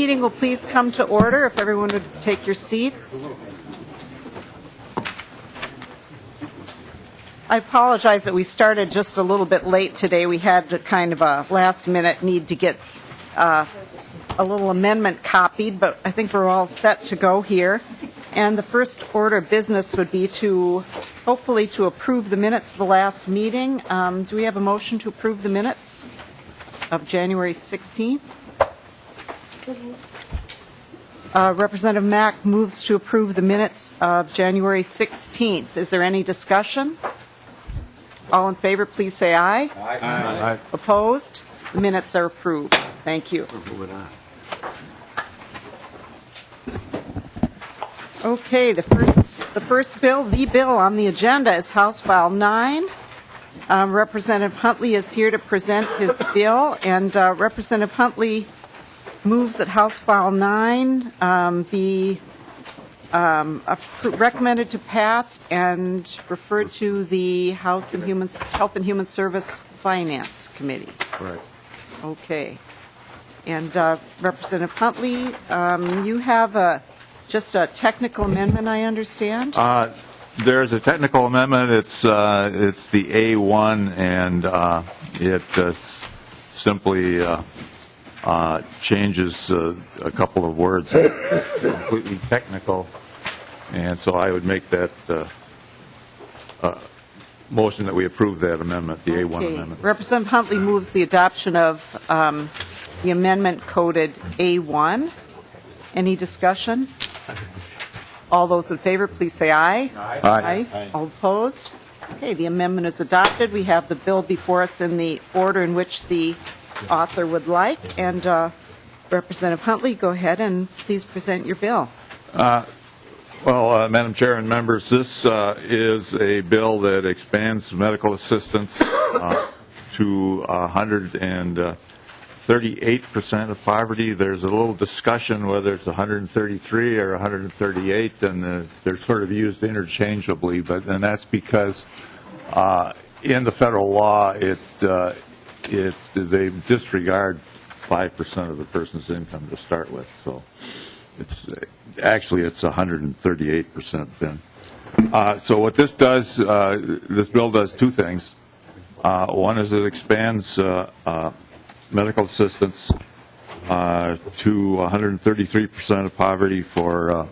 meeting will please come to order. If everyone would take your seats. I apologize that we started just a little bit late today. We had kind of a last-minute need to get a little amendment copied, but I think we're all set to go here. And the first order of business would be hopefully to approve the minutes of the last meeting. Do we have a motion to approve the minutes of January 16th? Representative Mack moves to approve the minutes of January 16th. Is there any discussion? All in favor, please say aye. Aye. Aye. Opposed? The minutes are approved. Thank you. Okay, the first bill, the bill on the agenda is House File 9. Representative Huntley is here to present his bill, and Representative Huntley moves that House File 9 be recommended to pass and referred to the Health and Human Service Finance Committee. Right. Okay. And Representative Huntley, you have just a technical amendment, I understand? There's a technical amendment. It's the A1, and it simply changes a couple of words. It's completely technical, and so I would make that motion that we approve that amendment, the A1 amendment. Representative Huntley moves the adoption of the amendment coded A1. Any discussion? All those in favor, please say aye. Aye. Aye. All opposed? Okay, the amendment is adopted. We have the bill before us in the order in which the author would like. And Representative Huntley, go ahead and please present your bill. Well, Madam Chair and members, this is a bill that expands medical assistance to 138% of poverty. There's a little discussion whether it's 133 or 138, and they're sort of used interchangeably, and that's because in the federal law, they disregard 5% of the person's income to start with. So it's 138% then. So what this does, this bill does two things. One is it expands medical assistance to 133% of poverty for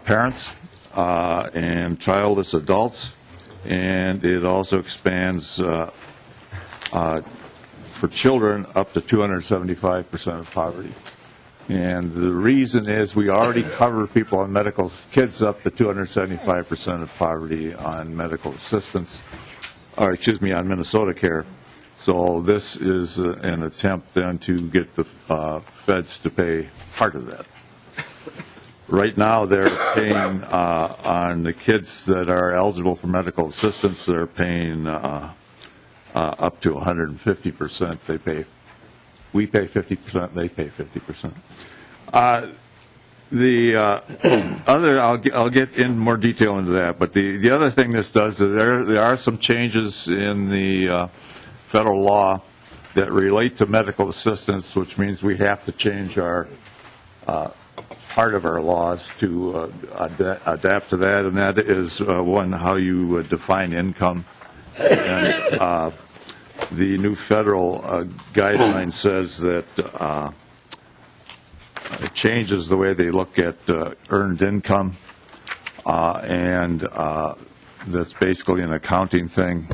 parents and childless adults, and it also expands for children up to 275% of poverty. And the reason is we already cover people on medical, kids up to 275% of poverty on medical assistance, or excuse me, on Minnesota Care. So this is an attempt then to get the feds to pay part of that. Right now they're paying on the kids that are eligible for medical assistance, they're paying up to 150%. We pay 50%, they pay 50%. The other, I'll get in more detail into that, but the other thing this does is there are some changes in the federal law that relate to medical assistance, which means we have to change our part of our laws to adapt to that, and that is one, how you define income. And the new federal guideline says that it changes the way they look at earned income, and that's basically an accounting thing.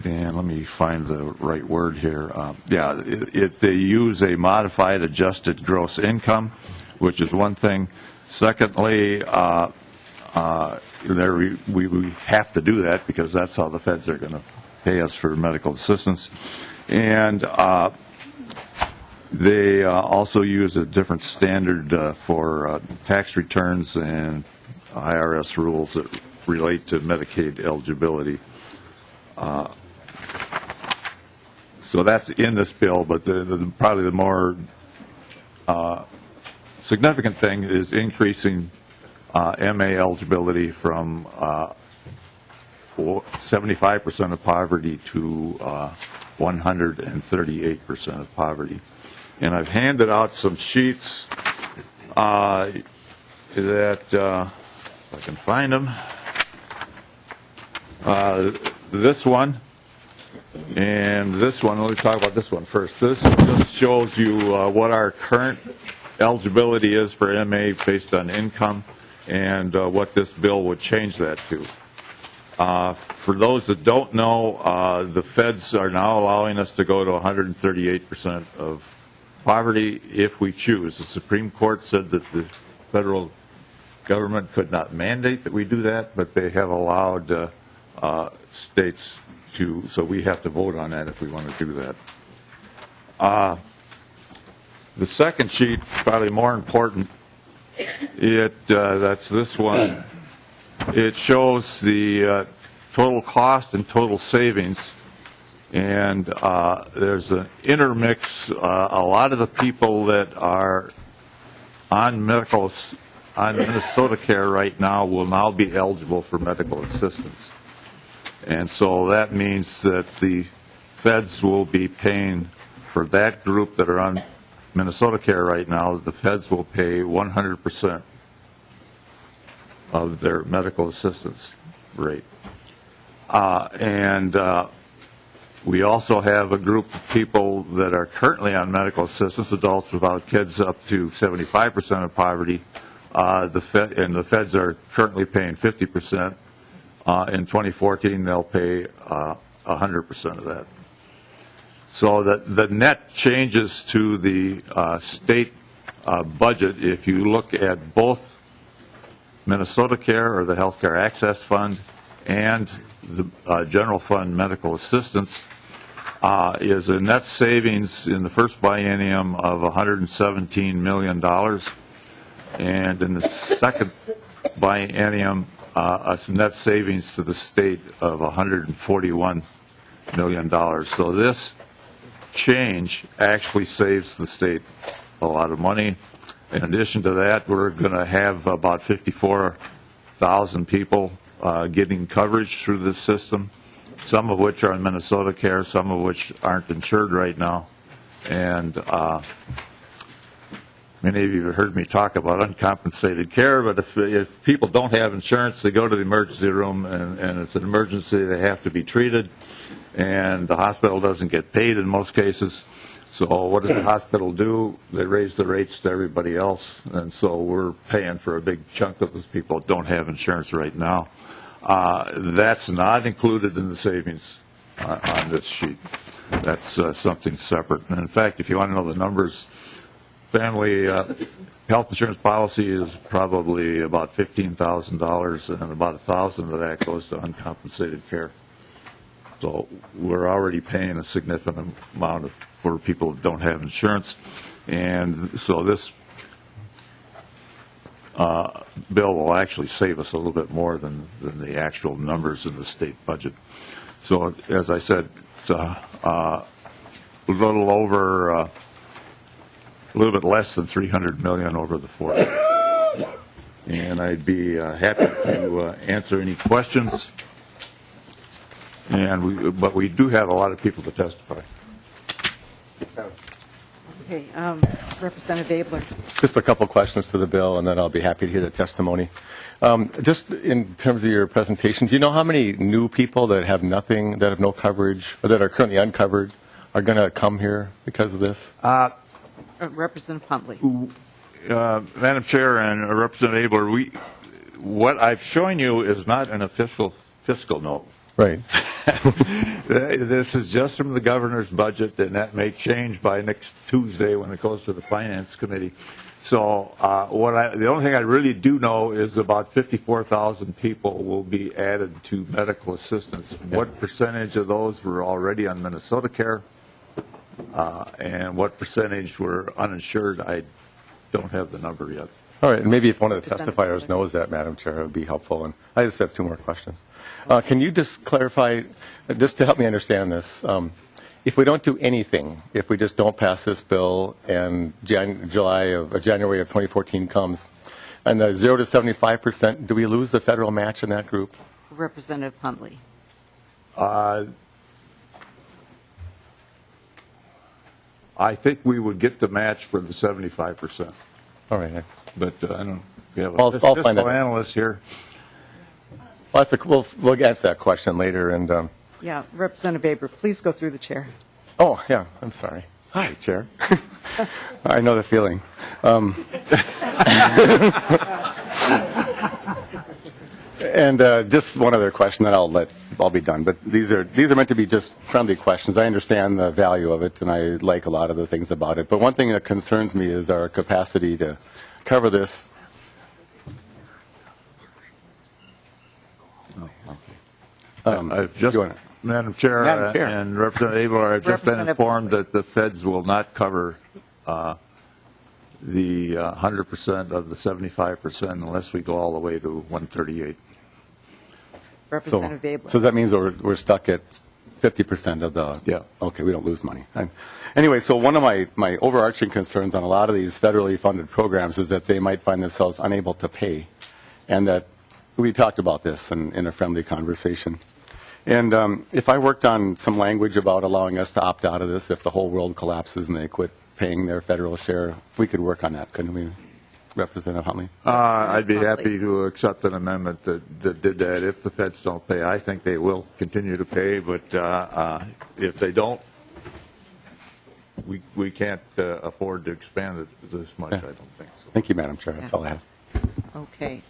And let me find the right word here. They use a modified adjusted gross income, which is one thing. Secondly, we have to do that because that's how the feds are going to pay us for medical assistance. And they also use a different standard for tax returns and IRS rules that relate to Medicaid eligibility. So that's in this bill, but probably the more significant thing is increasing MA eligibility from 75% of poverty to 138% of poverty. And I've handed out some sheets that, if I can find them, this one and this one. Let me talk about this one first. This just shows you what our current eligibility is for MA based on income and what this bill would change that to. For those that don't know, the feds are now allowing us to go to 138% of poverty if we choose. The Supreme Court said that the federal government could not mandate that we do that, but they have allowed states to, so we have to vote on that if we want to do that. The second sheet, probably more important, that's this one. It shows the total cost and total savings, and there's an intermix. A lot of the people that are on Minnesota Care right now will now be eligible for medical assistance. And so that means that the feds will be paying for that group that are on Minnesota Care right now. The feds will pay 100% of their medical assistance rate. And we also have a group of people that are currently on medical assistance, adults without kids, up to 75% of poverty. And the feds are currently paying 50%. In 2014, they'll pay 100% of that. So the net changes to the state budget, if you look at both Minnesota Care or the Health Care Access Fund and the General Fund Medical Assistance, is a net savings in the first biennium of $117 million, and in the second biennium, a net savings to the state of $141 million. So this change actually saves the state a lot of money. In addition to that, we're going to have about 54,000 people getting coverage through this system, some of which are in Minnesota Care, some of which aren't insured right now. And many of you have heard me talk about uncompensated care, but if people don't have insurance, they go to the emergency room, and it's an emergency, they have to be treated, and the hospital doesn't get paid in most cases. So what does the hospital do? They raise the rates to everybody else, and so we're paying for a big chunk of those people that don't have insurance right now. That's not included in the savings on this sheet. That's something separate. And in fact, if you want to know the numbers, family health insurance policy is probably about $15,000, and about $1,000 of that goes to uncompensated care. So we're already paying a significant amount for people that don't have insurance, and so this bill will actually save us a little bit more than the actual numbers in the state budget. So as I said, it's a little over. A little bit less than $300 million over the 4 years. And I'd be happy to answer any questions. But we do have a lot of people to testify. Okay, Representative Abler. Just a couple questions to the bill, and then I'll be happy to hear the testimony. Just in terms of your presentation, do you know how many new people that have nothing, that have no coverage, or that are currently uncovered, are going to come here because of this? Representative Huntley. Madam Chair and Representative Abler, what I've shown you is not an official fiscal note. Right. This is just from the governor's budget, and that may change by next Tuesday when it goes to the Finance Committee. So the only thing I really do know is about 54,000 people will be added to medical assistance. What percentage of those were already on Minnesota Care? And what percentage were uninsured, I don't have the number yet. All right, and maybe if one of the testifiers knows that, Madam Chair, it would be helpful. And I just have two more questions. Can you just clarify, just to help me understand this, if we don't do anything, if we just don't pass this bill and January of 2014 comes, and the 0 to 75%, do we lose the federal match in that group? Representative Huntley. I think we would get the match for the 75%. All right. But I don't, we have I'll a find fiscal that. analyst here. Well, we'll answer that question later. And Yeah, Representative Weber, please go through the chair. oh, yeah, I'm sorry. Hi, Chair. I know the feeling. And just one other question, then I'll be done. But these are meant to be just friendly questions. I understand the value of it, and I like a lot of the things about it. But one thing that concerns me is our capacity to cover this. I've just, Madam Chair, Madam Chair. And Representative Abel, I've just been Representative informed that the feds will not cover the 100% of the 75% unless we go all the way to 138. Representative Weber. So that means we're stuck at 50% of the. Yeah. Okay, we don't lose money. Anyway, so one of my overarching concerns on a lot of these federally funded programs is that they might find themselves unable to pay, and that we talked about this in a friendly conversation. And if I worked on some language about allowing us to opt out of this if the whole world collapses and they quit paying their federal share, we could work on that, couldn't we, Representative Huntley? I'd be happy to accept an amendment that did that if the feds don't pay. I think they will continue to pay, but if they don't, we can't afford to expand it this much, I don't think so. Thank you, Madam Chair. That's all I have. Okay.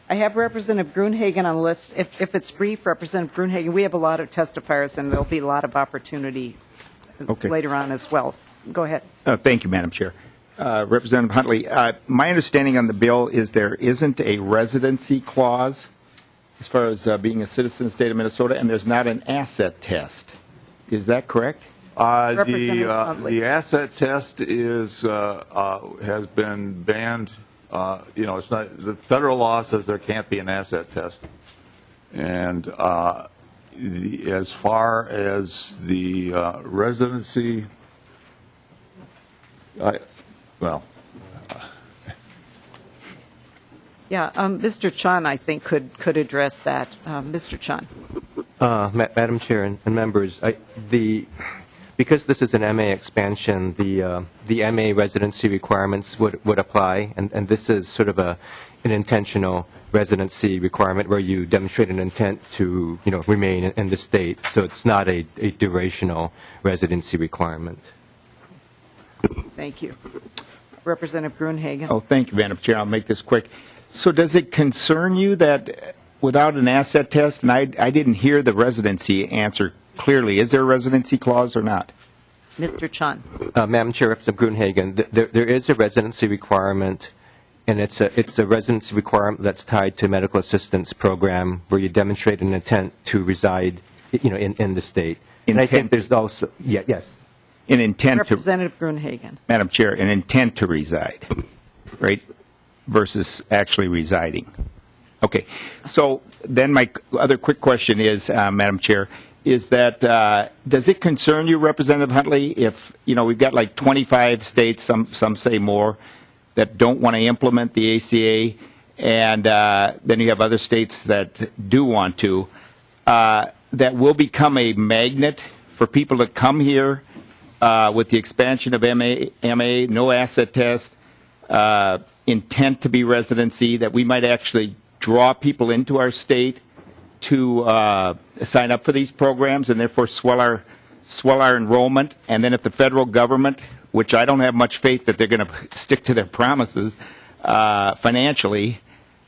I have Representative Gruenhagen on the list. If it's brief, Representative Gruenhagen, we have a lot of testifiers, and there'll be a lot of opportunity later on as well. Go ahead. Thank you, Madam Chair. Representative Huntley, my understanding on the bill is there isn't a residency clause as far as being a citizen of the state of Minnesota, and there's not an asset test. Is that correct? Representative Huntley. The asset test has been banned. It's not, the federal law says there can't be an asset test. And as far as the residency, Yeah, Mr. Chun, I think, could address that. Mr. Chun. Madam Chair and members, because this is an MA expansion, the MA residency requirements would apply, and this is sort of an intentional residency requirement where you demonstrate an intent to remain in the state. So it's not a durational residency requirement. Thank you. Representative Gruenhagen. Oh, thank you, Madam Chair. I'll make this quick. So does it concern you that without an asset test, and I didn't hear the residency answer clearly, is there a residency clause or not? Mr. Chun. Madam Chair, Representative Gruenhagen, there is a residency requirement, and it's a residency requirement that's tied to medical assistance program where you demonstrate an intent to reside, in the state. And I think there's also yes. An intent Representative Gruenhagen. Madam Chair, an intent to reside, right, versus actually residing. Okay. So then my other quick question is, Madam Chair, is that does it concern you, Representative Huntley, if we've got like 25 states, some say more, that don't want to implement the ACA, and then you have other states that do want to, that will become a magnet for people to come here with the expansion of MA, no asset test, intent to be residency, that we might actually draw people into our state to sign up for these programs and therefore swell our enrollment. And then if the federal government, which I don't have much faith that they're going to stick to their promises financially,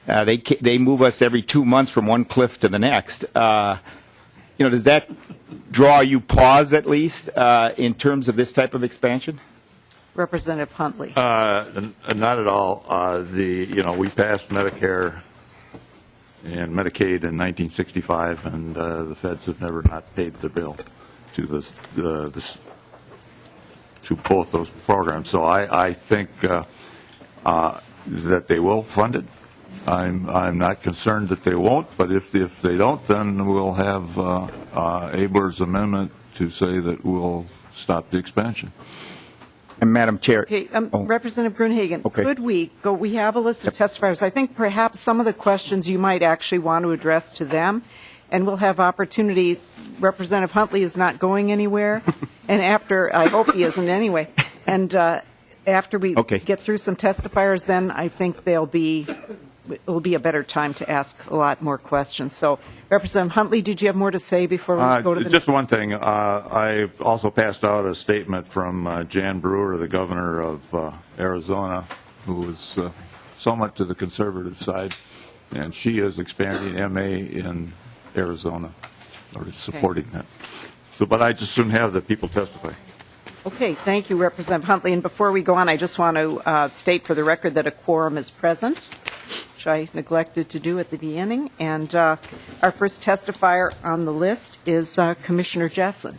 they move us every 2 months from one cliff to the next. Does that draw you pause at least in terms of this type of expansion? Representative Huntley. Not at all. We passed Medicare and Medicaid in 1965, and the feds have never not paid the bill to to both those programs. So I think that they will fund it. I'm not concerned that they won't, but if they don't, then we'll have Abler's amendment to say that we'll stop the expansion. And Madam Chair. Okay, Representative Gruenhagen, Okay. could we go? We have a list of testifiers. I think perhaps some of the questions you might actually want to address to them, and we'll have opportunity. Representative Huntley is not going anywhere, And after, I hope he isn't anyway, and after we Okay. get through some testifiers, then I think it will be a better time to ask a lot more questions. So, Representative Huntley, did you have more to say before we go to the Just one thing. I also passed out a statement from Jan Brewer, the governor of Arizona, who is somewhat to the conservative side, and she is expanding MA in Arizona, or supporting that. So, but I just soon have the people testify. Okay, thank you, Representative Huntley. And before we go on, I just want to state for the record that a quorum is present, which I neglected to do at the beginning. And our first testifier on the list is Commissioner Jessen.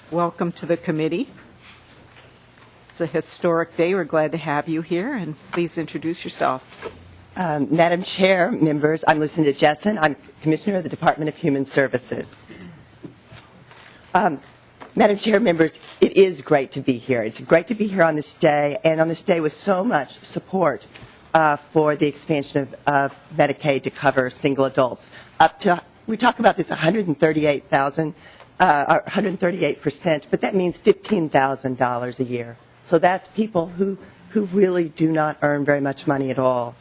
Welcome to the committee. It's a historic day. We're glad to have you here, and please introduce yourself. Madam Chair, members, I'm Lucinda Jessen. I'm Commissioner of the Department of Human Services. Madam Chair, members, it is great to be here. It's great to be here on this day, and on this day with so much support for the expansion of Medicaid to cover single adults. Up to, we talk about this 138,000, 138%, but that means $15,000 a year. So that's people who really do not earn very much money at all.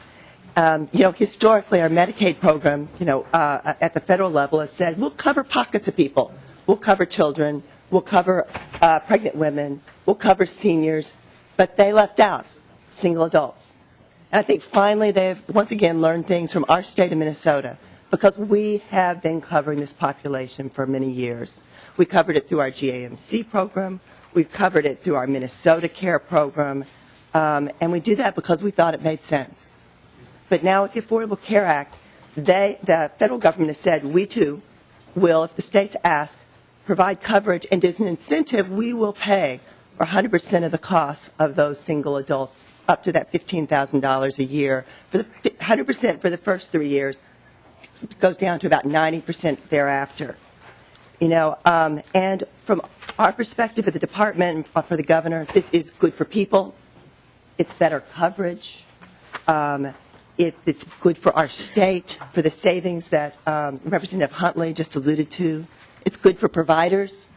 Historically, our Medicaid program, at the federal level has said, we'll cover pockets of people. We'll cover children. We'll cover pregnant women. We'll cover seniors. But they left out single adults. And I think finally they've once again learned things from our state of Minnesota, because we have been covering this population for many years. We covered it through our GAMC program. We've covered it through our Minnesota Care program. And we do that because we thought it made sense. But now with the Affordable Care Act, the federal government has said, we too will, if the states ask, provide coverage, and as an incentive, we will pay for 100% of the costs of those single adults, up to that $15,000 a year. For the 100% for the first 3 years, it goes down to about 90% thereafter. And from our perspective at the department, for the governor, this is good for people. It's better coverage. It's good for our state, for the savings that Representative Huntley just alluded to. It's good for providers.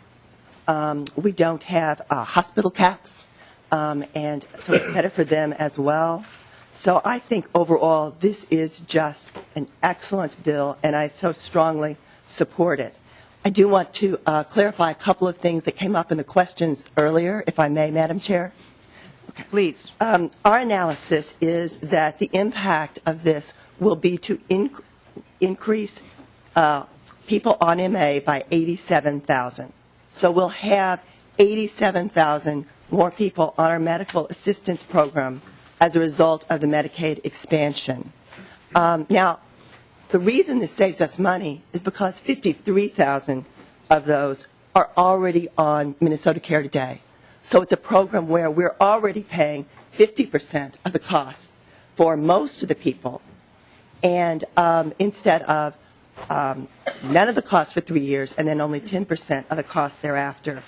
We don't have hospital caps, and so it's better for them as well. So I think overall this is just an excellent bill, and I so strongly support it. I do want to clarify a couple of things that came up in the questions earlier, if I may, Madam Chair. Please. Our analysis is that the impact of this will be to increase people on MA by 87,000. So we'll have 87,000 more people on our medical assistance program as a result of the Medicaid expansion. Now, the reason this saves us money is because 53,000 of those are already on Minnesota Care today. So it's a program where we're already paying 50% of the cost for most of the people, and instead of none of the cost for 3 years and then only 10% of the cost thereafter.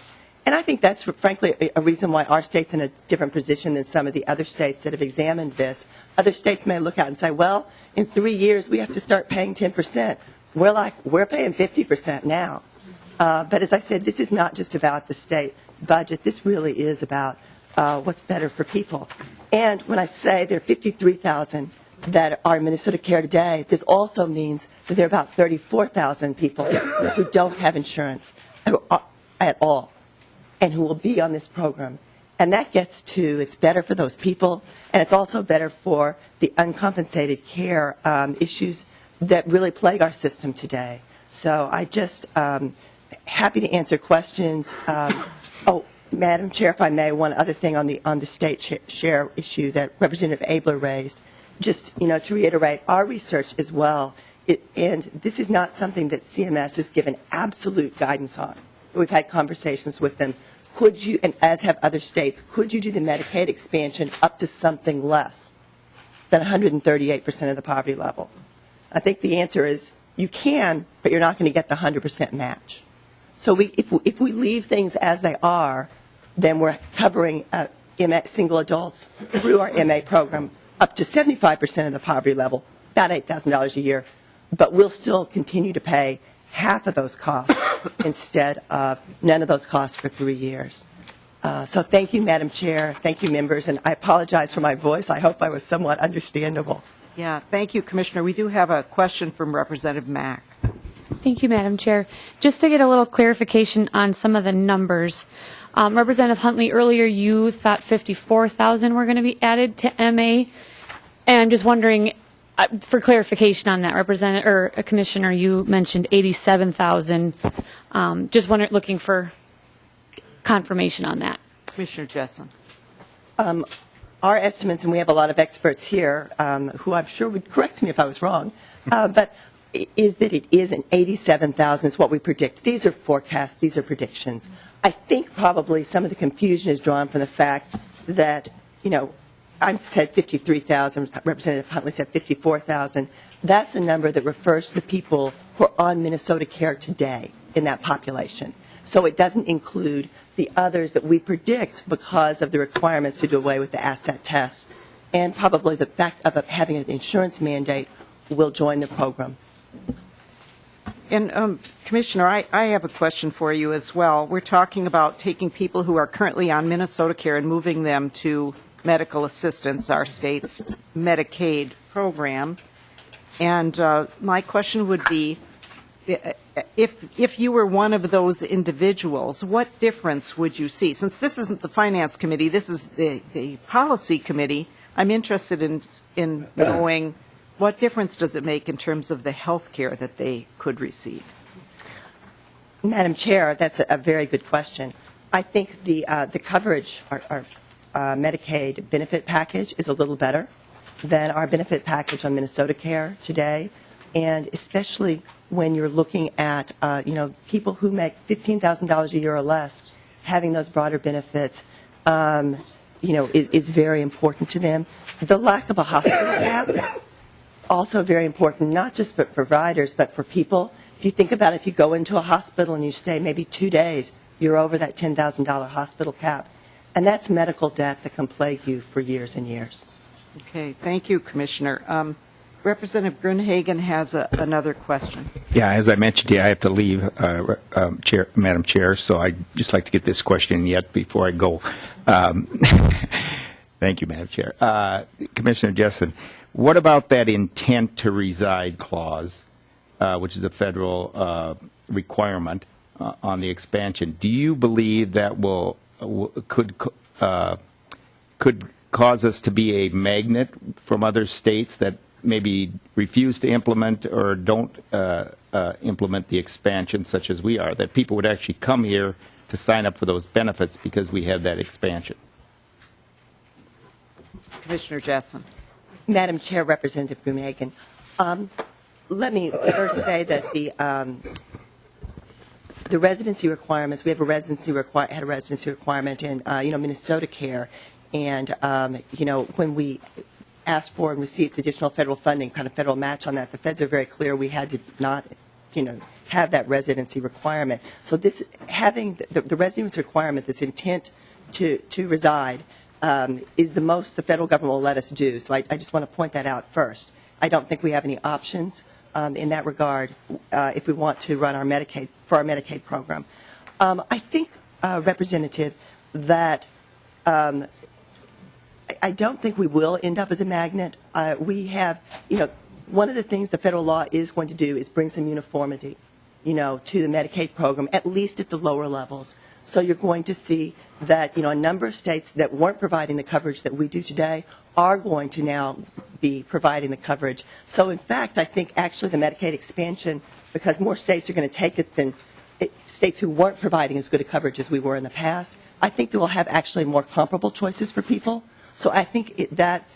And I think that's, frankly, a reason why our state's in a different position than some of the other states that have examined this. Other states may look out and say, well, in 3 years we have to start paying 10%. We're paying 50% now. But as I said, this is not just about the state budget. This really is about what's better for people. And when I say there are 53,000 that are in Minnesota Care today, this also means that there are about 34,000 people who don't have insurance at all and who will be on this program. And that gets to, it's better for those people, and it's also better for the uncompensated care issues that really plague our system today. So I just happy to answer questions. Madam Chair, if I may, one other thing on the state share issue that Representative Abler raised. Just, to reiterate, our research as well, and this is not something that CMS has given absolute guidance on. We've had conversations with them. Could you, and as have other states, could you do the Medicaid expansion up to something less than 138% of the poverty level? I think the answer is you can, but you're not going to get the 100% match. So if we leave things as they are, then we're covering single adults through our MA program up to 75% of the poverty level, about $8,000 a year, but we'll still continue to pay half of those costs instead of none of those costs for 3 years. So thank you, Madam Chair. Thank you, members. And I apologize for my voice. I hope I was somewhat understandable. Yeah, thank you, Commissioner. We do have a question from Representative Mack. Thank you, Madam Chair. Just to get a little clarification on some of the numbers. Representative Huntley, earlier you thought 54,000 were going to be added to MA. And I'm just wondering, for clarification on that, Commissioner, you mentioned 87,000. Just looking for confirmation on that. Commissioner Jessen. Our estimates, and we have a lot of experts here who I'm sure would correct me if I was wrong, but is that it is an 87,000 is what we predict. These are forecasts. These are predictions. I think probably some of the confusion is drawn from the fact that, I said 53,000, Representative Huntley said 54,000. That's a number that refers to the people who are on Minnesota Care today in that population. So it doesn't include the others that we predict because of the requirements to do away with the asset tests and probably the fact of having an insurance mandate will join the program. And Commissioner, I have a question for you as well. We're talking about taking people who are currently on Minnesota Care and moving them to medical assistance, our state's Medicaid program. And my question would be, if you were one of those individuals, what difference would you see? Since this isn't the Finance Committee, this is the Policy Committee, I'm interested in knowing what difference does it make in terms of the health care that they could receive? Madam Chair, that's a very good question. I think the coverage, our Medicaid benefit package is a little better than our benefit package on Minnesota Care today, and especially when you're looking at, people who make $15,000 a year or less, having those broader benefits, is very important to them. The lack of a hospital cap, also very important, not just for providers, but for people. If you think about it, if you go into a hospital and you stay maybe 2 days, you're over that $10,000 hospital cap. And that's medical debt that can plague you for years and years. Okay, thank you, Commissioner. Representative Grunhagen has another question. Yeah, as I mentioned, I have to leave, Madam Chair, so I'd just like to get this question yet before I go. Thank you, Madam Chair. Commissioner Jessen, what about that intent to reside clause, which is a federal requirement on the expansion? Do you believe that could cause us to be a magnet from other states that maybe refuse to implement or don't implement the expansion such as we are, that people would actually come here to sign up for those benefits because we have that expansion? Commissioner Jessen. Madam Chair, Representative Grunhagen, let me first say that the residency requirements, we have had a residency requirement in, Minnesota Care, and, when we asked for and received additional federal funding, kind of federal match on that, the feds are very clear we had to not, have that residency requirement. So this, having the residency requirement, this intent to reside, is the most the federal government will let us do. So I just want to point that out first. I don't think we have any options in that regard if we want to run our Medicaid program. I think, Representative, that I don't think we will end up as a magnet. We have, one of the things the federal law is going to do is bring some uniformity, to the Medicaid program, at least at the lower levels. So you're going to see that, a number of states that weren't providing the coverage that we do today are going to now be providing the coverage. So, in fact, I think actually the Medicaid expansion, because more states are going to take it than states who weren't providing as good a coverage as we were in the past, I think that we'll have actually more comparable choices for people. So I think that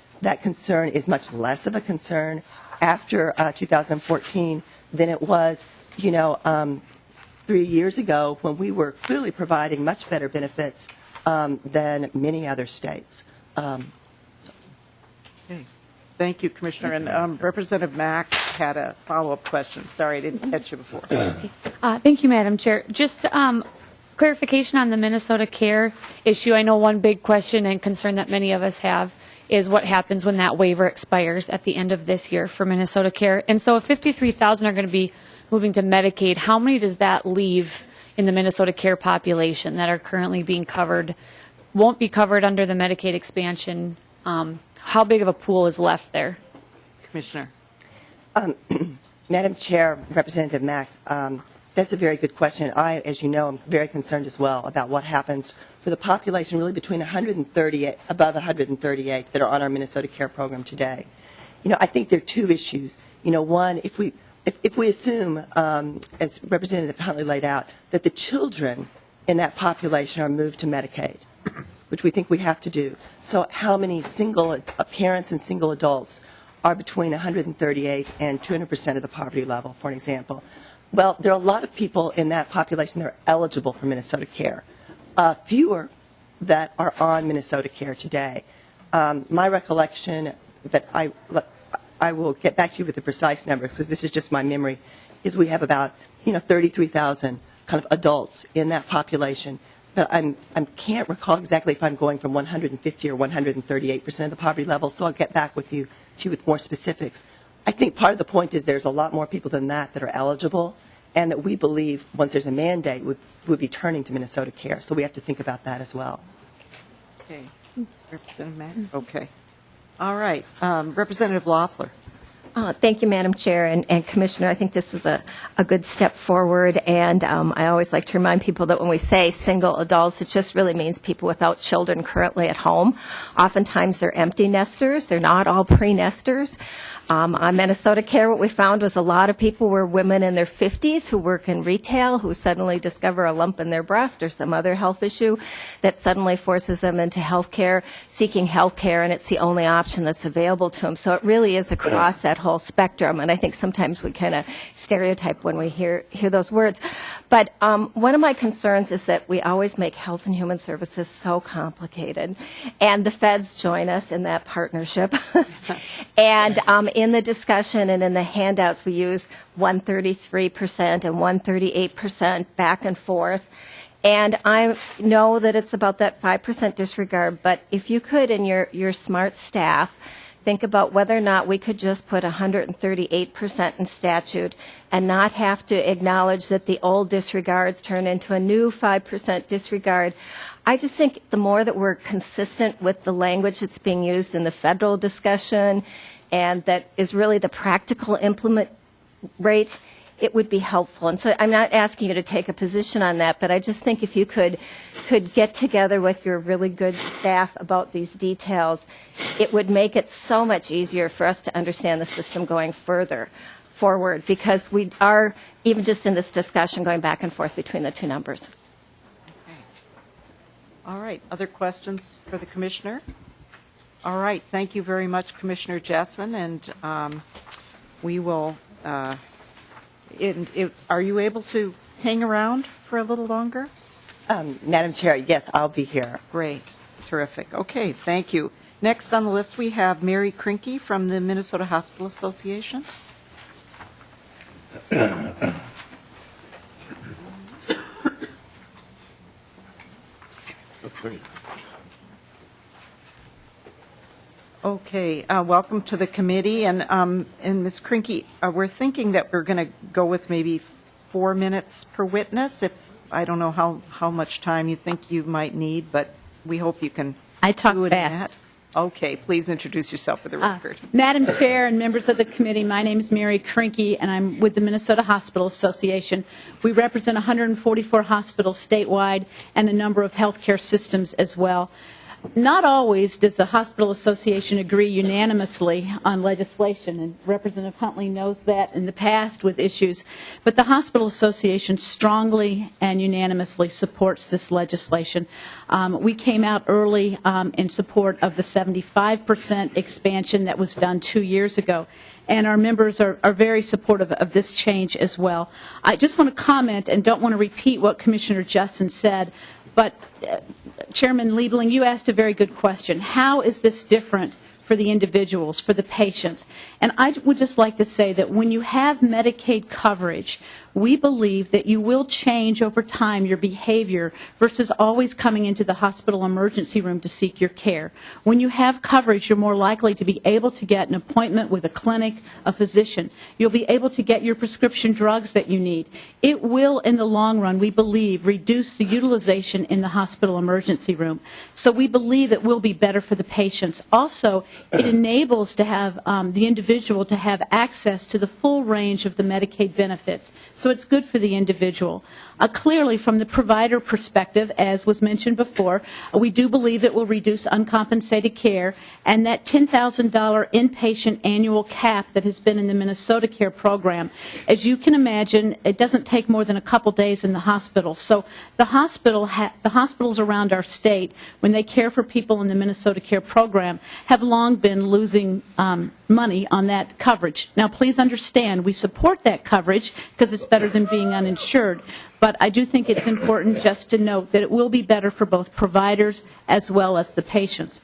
concern is much less of a concern after 2014 than it was, 3 years ago when we were clearly providing much better benefits than many other states. Okay. Thank you, Commissioner. And Representative Mack had a follow-up question. Sorry, I didn't catch you before. Thank you, Madam Chair. Just clarification on the Minnesota Care issue. I know one big question and concern that many of us have is what happens when that waiver expires at the end of this year for Minnesota Care. And so if 53,000 are going to be moving to Medicaid, how many does that leave in the Minnesota Care population that are currently being covered, won't be covered under the Medicaid expansion? How big of a pool is left there? Commissioner. Madam Chair, Representative Mack, that's a very good question. I, as you know, am very concerned as well about what happens for the population really between 138, above 138 that are on our Minnesota Care program today. I think there are two issues. One, if we assume, as Representative Huntley laid out, that the children in that population are moved to Medicaid, which we think we have to do. So how many single parents and single adults are between 138 and 200% of the poverty level, for an example? Well, there are a lot of people in that population that are eligible for Minnesota Care. Fewer that are on Minnesota Care today. My recollection that I will get back to you with the precise numbers because this is just my memory, is we have about 33,000 kind of adults in that population. But I can't recall exactly if I'm going from 150 or 138% of the poverty level, so I'll get back with you with more specifics. I think part of the point is there's a lot more people than that are eligible, and that we believe once there's a mandate, would be turning to Minnesota Care. So we have to think about that as well. Okay. Representative Mack? Okay. All right. Representative Loeffler. Thank you, Madam Chair and Commissioner. I think this is a good step forward, and I always like to remind people that when we say single adults, it just really means people without children currently at home. Oftentimes they're empty nesters. They're not all pre-nesters. On Minnesota Care, what we found was a lot of people were women in their 50s who work in retail who suddenly discover a lump in their breast or some other health issue that suddenly forces them into health care, seeking health care, and it's the only option that's available to them. So it really is across that whole spectrum, and I think sometimes we kind of stereotype when we hear those words. But one of my concerns is that we always make Health and Human Services so complicated, and the feds join us in that partnership. And in the discussion and in the handouts, we use 133% and 138% back and forth. And I know that it's about that 5% disregard, but if you could, in your smart staff, think about whether or not we could just put 138% in statute and not have to acknowledge that the old disregards turn into a new 5% disregard. I just think the more that we're consistent with the language that's being used in the federal discussion and that is really the practical implement rate, it would be helpful. And so I'm not asking you to take a position on that, but I just think if you could get together with your really good staff about these details, it would make it so much easier for us to understand the system going forward, because we are, even just in this discussion, going back and forth between the two numbers. Okay. All right. Other questions for the Commissioner? All right. Thank you very much, Commissioner Jessen, and we will... are you able to hang around for a little longer? Madam Chair, yes, I'll be here. Great. Terrific. Okay, thank you. Next on the list, we have Mary Krinke from the Minnesota Hospital Association. Okay, welcome to the committee, and Ms. Krinke, we're thinking that we're going to go with maybe 4 minutes per witness. If I don't know how much time you think you might need, but we hope you can. I talk do it fast. in that. Okay, please introduce yourself for the record. Madam Chair and members of the committee, my name is Mary Krinke, and I'm with the Minnesota Hospital Association. We represent 144 hospitals statewide and a number of healthcare systems as well. Not always does the Hospital Association agree unanimously on legislation, and Representative Huntley knows that in the past with issues, but the Hospital Association strongly and unanimously supports this legislation. We came out early in support of the 75% expansion that was done 2 years ago, and our members are very supportive of this change as well. I just want to comment and don't want to repeat what Commissioner Jessen said, but Chairman Liebling, you asked a very good question. How is this different for the individuals, for the patients? And I would just like to say that when you have Medicaid coverage, we believe that you will change over time your behavior versus always coming into the hospital emergency room to seek your care. When you have coverage, you're more likely to be able to get an appointment with a clinic, a physician. You'll be able to get your prescription drugs that you need. It will, in the long run, we believe, reduce the utilization in the hospital emergency room. So we believe it will be better for the patients. Also, it enables to have the individual to have access to the full range of the Medicaid benefits. So it's good for the individual. Clearly, from the provider perspective, as was mentioned before, we do believe it will reduce uncompensated care, and that $10,000 inpatient annual cap that has been in the Minnesota Care program. As you can imagine, it doesn't take more than a couple days in the hospital. So the hospitals around our state, when they care for people in the Minnesota Care program, have long been losing money on that coverage. Now, please understand, we support that coverage because it's better than being uninsured. But I do think it's important just to note that it will be better for both providers as well as the patients.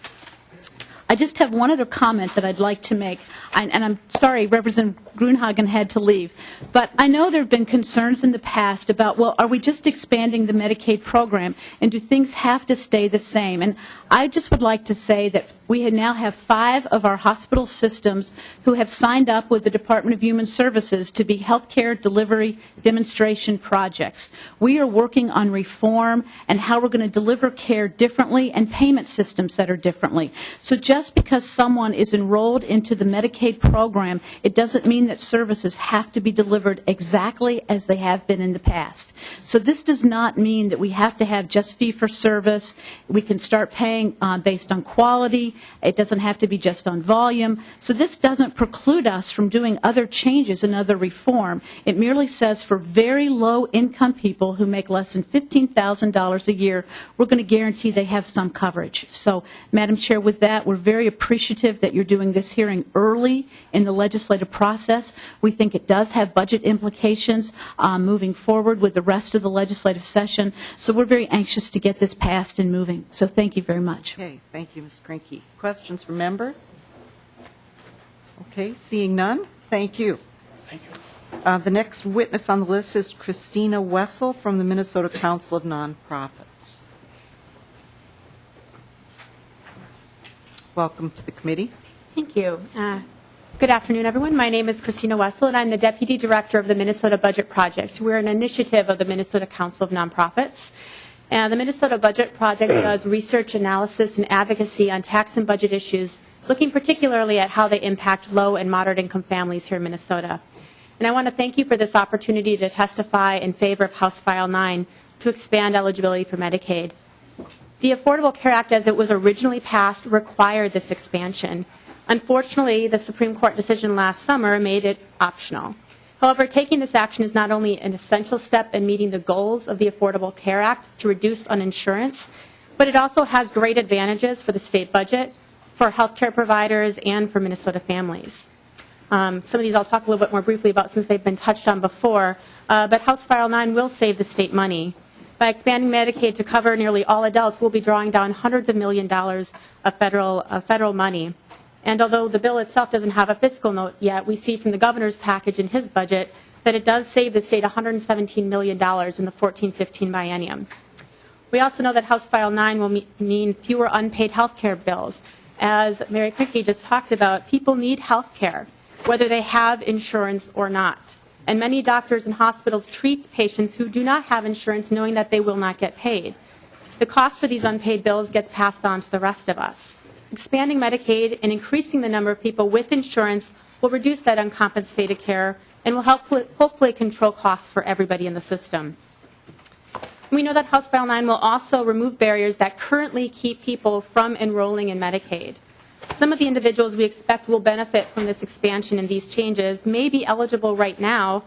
I just have one other comment that I'd like to make, and I'm sorry Representative Grunhagen had to leave, but I know there have been concerns in the past about, well, are we just expanding the Medicaid program, and do things have to stay the same? And I just would like to say that we now have 5 of our hospital systems who have signed up with the Department of Human Services to be healthcare delivery demonstration projects. We are working on reform and how we're going to deliver care differently and payment systems that are differently. So just because someone is enrolled into the Medicaid program, it doesn't mean that services have to be delivered exactly as they have been in the past. So this does not mean that we have to have just fee-for-service. We can start paying based on quality. It doesn't have to be just on volume. So this doesn't preclude us from doing other changes and other reform. It merely says for very low-income people who make less than $15,000 a year, we're going to guarantee they have some coverage. So, Madam Chair, with that, we're very appreciative that you're doing this hearing early in the legislative process. We think it does have budget implications moving forward with the rest of the legislative session. So we're very anxious to get this passed and moving. So thank you very much. Okay, thank you, Ms. Krinke. Questions from members? Okay, seeing none, thank you. Thank you. The next witness on the list is Christina Wessel from the Minnesota Council of Nonprofits. Welcome to the committee. Thank you. Good afternoon, everyone. My name is Christina Wessel, and I'm the Deputy Director of the Minnesota Budget Project. We're an initiative of the Minnesota Council of Nonprofits. The Minnesota Budget Project does research, analysis, and advocacy on tax and budget issues, looking particularly at how they impact low and moderate income families here in Minnesota. And I want to thank you for this opportunity to testify in favor of House File 9 to expand eligibility for Medicaid. The Affordable Care Act, as it was originally passed, required this expansion. Unfortunately, the Supreme Court decision last summer made it optional. However, taking this action is not only an essential step in meeting the goals of the Affordable Care Act to reduce uninsurance, but it also has great advantages for the state budget, for healthcare providers, and for Minnesota families. Some of these I'll talk a little bit more briefly about since they've been touched on before, but House File 9 will save the state money. By expanding Medicaid to cover nearly all adults, we'll be drawing down hundreds of millions of dollars of federal money. And although the bill itself doesn't have a fiscal note yet, we see from the governor's package in his budget that it does save the state $117 million in the 14-15 biennium. We also know that House File 9 will mean fewer unpaid health care bills. As Mary Krinke just talked about, people need health care, whether they have insurance or not. And many doctors and hospitals treat patients who do not have insurance knowing that they will not get paid. The cost for these unpaid bills gets passed on to the rest of us. Expanding Medicaid and increasing the number of people with insurance will reduce that uncompensated care and will hopefully control costs for everybody in the system. We know that House File 9 will also remove barriers that currently keep people from enrolling in Medicaid. Some of the individuals we expect will benefit from this expansion and these changes may be eligible right now,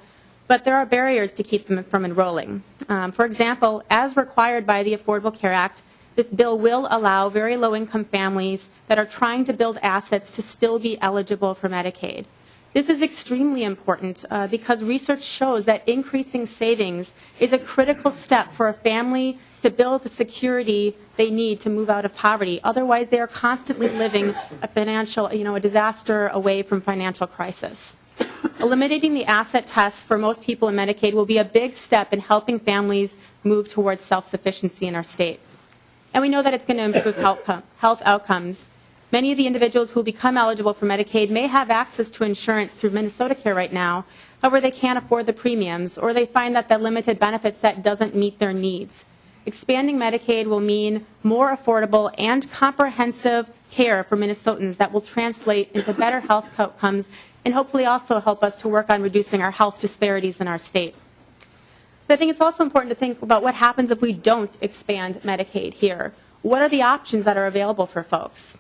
but there are barriers to keep them from enrolling. For example, as required by the Affordable Care Act, this bill will allow very low-income families that are trying to build assets to still be eligible for Medicaid. This is extremely important because research shows that increasing savings is a critical step for a family to build the security they need to move out of poverty. Otherwise, they are constantly living a disaster away from financial crisis. Eliminating the asset test for most people in Medicaid will be a big step in helping families move towards self-sufficiency in our state. And we know that it's going to improve health outcomes. Many of the individuals who become eligible for Medicaid may have access to insurance through Minnesota Care right now. However, they can't afford the premiums, or they find that the limited benefit set doesn't meet their needs. Expanding Medicaid will mean more affordable and comprehensive care for Minnesotans that will translate into better health outcomes and hopefully also help us to work on reducing our health disparities in our state. But I think it's also important to think about what happens if we don't expand Medicaid here. What are the options that are available for folks?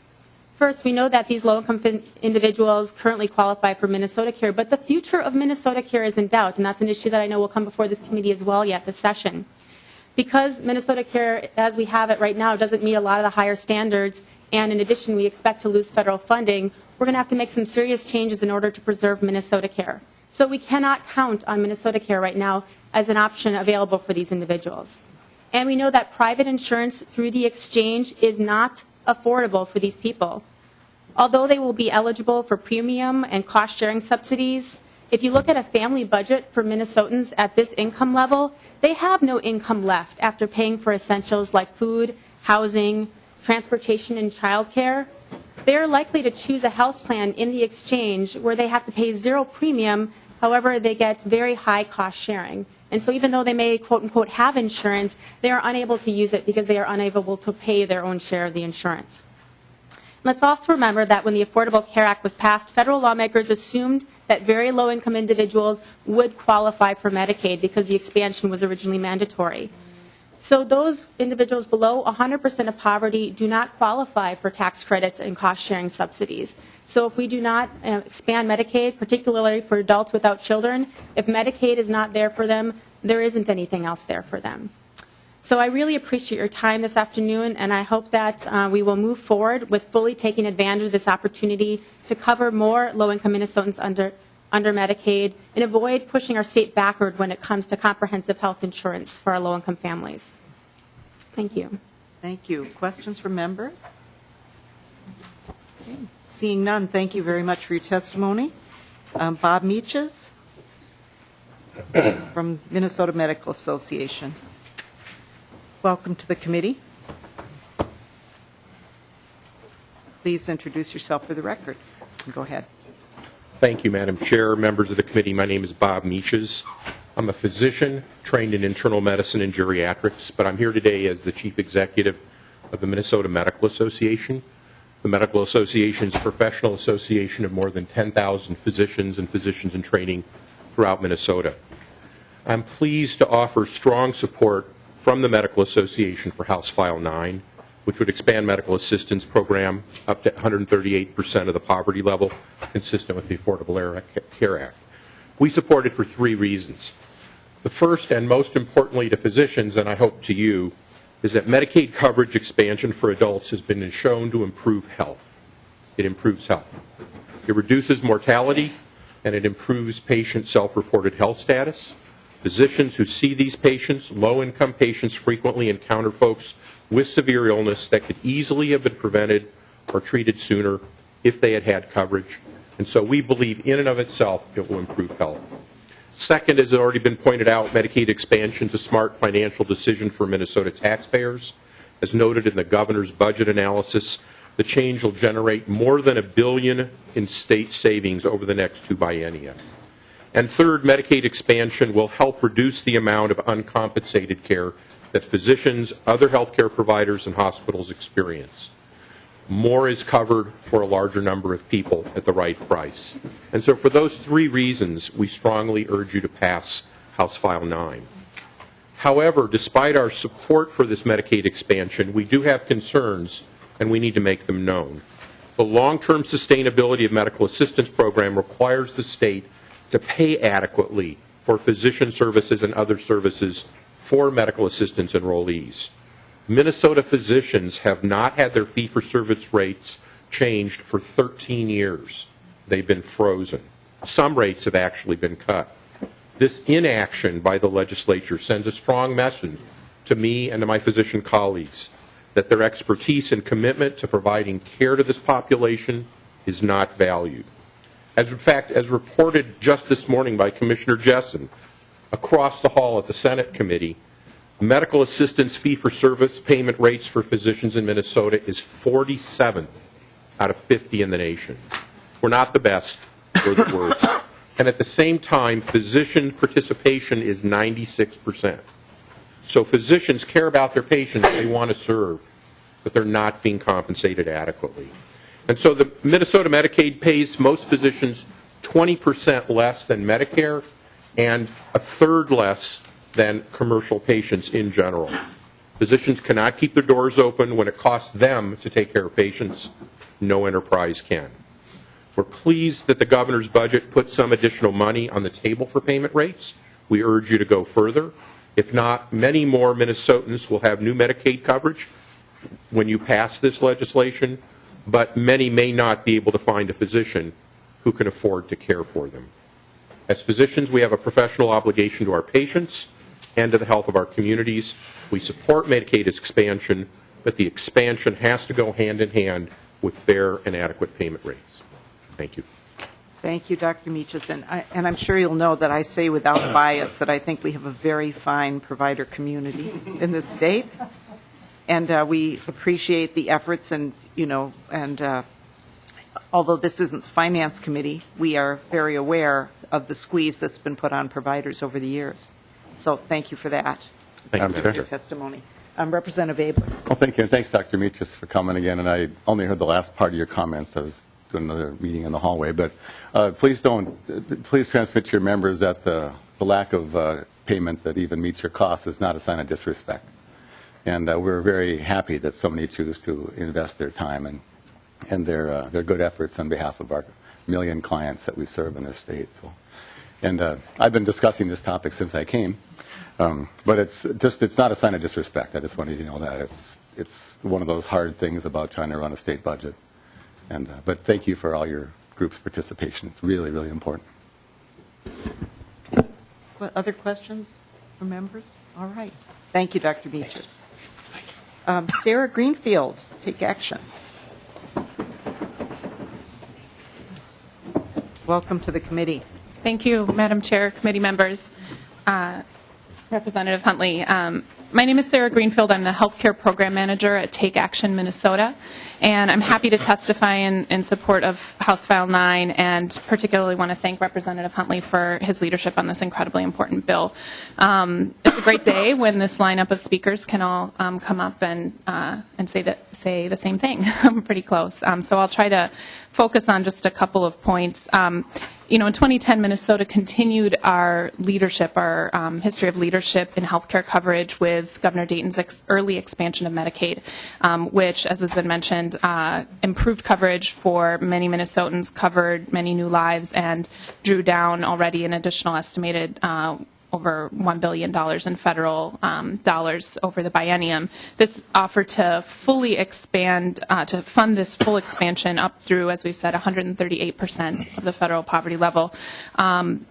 First, we know that these low-income individuals currently qualify for Minnesota Care, but the future of Minnesota Care is in doubt, and that's an issue that I know will come before this committee as well yet this session. Because Minnesota Care, as we have it right now, doesn't meet a lot of the higher standards, and in addition, we expect to lose federal funding, we're going to have to make some serious changes in order to preserve Minnesota Care. So we cannot count on Minnesota Care right now as an option available for these individuals. And we know that private insurance through the exchange is not affordable for these people. Although they will be eligible for premium and cost-sharing subsidies, if you look at a family budget for Minnesotans at this income level, they have no income left after paying for essentials like food, housing, transportation, and childcare. They're likely to choose a health plan in the exchange where they have to pay zero premium, however, they get very high cost sharing. And so even though they may, quote unquote, have insurance, they are unable to use it because they are unable to pay their own share of the insurance. Let's also remember that when the Affordable Care Act was passed, federal lawmakers assumed that very low-income individuals would qualify for Medicaid because the expansion was originally mandatory. So those individuals below 100% of poverty do not qualify for tax credits and cost-sharing subsidies. So if we do not expand Medicaid, particularly for adults without children, if Medicaid is not there for them, there isn't anything else there for them. So I really appreciate your time this afternoon, and I hope that we will move forward with fully taking advantage of this opportunity to cover more low-income Minnesotans under Medicaid and avoid pushing our state backward when it comes to comprehensive health insurance for our low-income families. Thank you. Thank you. Questions from members? Okay. Seeing none, thank you very much for your testimony. Bob Meaches from Minnesota Medical Association. Welcome to the committee. Please introduce yourself for the record. Go ahead. Thank you, Madam Chair, members of the committee. My name is Bob Meaches. I'm a physician trained in internal medicine and geriatrics, but I'm here today as the chief executive of the Minnesota Medical Association. The Medical Association is a professional association of more than 10,000 physicians and physicians in training throughout Minnesota. I'm pleased to offer strong support from the Medical Association for House File 9, which would expand medical assistance program up to 138% of the poverty level, consistent with the Affordable Care Act. We support it for three reasons. The first, and most importantly to physicians, and I hope to you, is that Medicaid coverage expansion for adults has been shown to improve health. It improves health. It reduces mortality, and it improves patient self-reported health status. Physicians who see these patients, low-income patients, frequently encounter folks with severe illness that could easily have been prevented or treated sooner if they had had coverage. And so we believe in and of itself it will improve health. Second, as has already been pointed out, Medicaid expansion is a smart financial decision for Minnesota taxpayers. As noted in the governor's budget analysis, the change will generate more than $1 billion in state savings over the next two biennia. And third, Medicaid expansion will help reduce the amount of uncompensated care that physicians, other healthcare providers, and hospitals experience. More is covered for a larger number of people at the right price. And so for those three reasons, we strongly urge you to pass House File 9. However, despite our support for this Medicaid expansion, we do have concerns, and we need to make them known. The long-term sustainability of medical assistance program requires the state to pay adequately for physician services and other services for medical assistance enrollees. Minnesota physicians have not had their fee-for-service rates changed for 13 years. They've been frozen. Some rates have actually been cut. This inaction by the legislature sends a strong message to me and to my physician colleagues that their expertise and commitment to providing care to this population is not valued. As in fact, as reported just this morning by Commissioner Jessen, across the hall at the Senate committee, medical assistance fee-for-service payment rates for physicians in Minnesota is 47th out of 50 in the nation. We're not the best, we're the worst. And at the same time, physician participation is 96%. So physicians care about their patients, they want to serve, but they're not being compensated adequately. And so the Minnesota Medicaid pays most physicians 20% less than Medicare and a third less than commercial patients in general. Physicians cannot keep their doors open when it costs them to take care of patients. No enterprise can. We're pleased that the governor's budget put some additional money on the table for payment rates. We urge you to go further. If not, many more Minnesotans will have new Medicaid coverage when you pass this legislation, but many may not be able to find a physician who can afford to care for them. As physicians, we have a professional obligation to our patients and to the health of our communities. We support Medicaid expansion, but the expansion has to go hand in hand with fair and adequate payment rates. Thank you. Thank you, Dr. Meaches. And I'm sure you'll know that I say without bias that I think we have a very fine provider community in this state. And we appreciate the efforts and, although this isn't the Finance Committee, we are very aware of the squeeze that's been put on providers over the years. So thank you for that. Thank you, for your testimony. Representative Abler. Well, thank you, and thanks, Dr. Meaches, for coming again. And I only heard the last part of your comments. I was doing another meeting in the hallway. But please transmit to your members that the lack of payment that even meets your costs is not a sign of disrespect. And we're very happy that so many choose to invest their time and their good efforts on behalf of our million clients that we serve in this state. So, and I've been discussing this topic since I came, but it's not a sign of disrespect. I just wanted you to know that it's one of those hard things about trying to run a state budget. And but thank you for all your group's participation. It's really, really important. What other questions from members? All right. Thank you, Dr. Meaches. Sarah Greenfield, take action. Welcome to the committee. Thank you, Madam Chair, committee members, Representative Huntley. My name is Sarah Greenfield. I'm the Healthcare Program Manager at Take Action Minnesota, and I'm happy to testify in support of House File 9, and particularly want to thank Representative Huntley for his leadership on this incredibly important bill. It's a great day when this lineup of speakers can all come up and say the same thing. I'm pretty close. So I'll try to focus on just a couple of points. In 2010, Minnesota continued our leadership, our history of leadership in healthcare coverage with Governor Dayton's early expansion of Medicaid, which, as has been mentioned, improved coverage for many Minnesotans, covered many new lives, and drew down already an additional estimated over $1 billion in federal dollars over the biennium. This offered to fully expand, to fund this full expansion up through, as we've said, 138% of the federal poverty level, and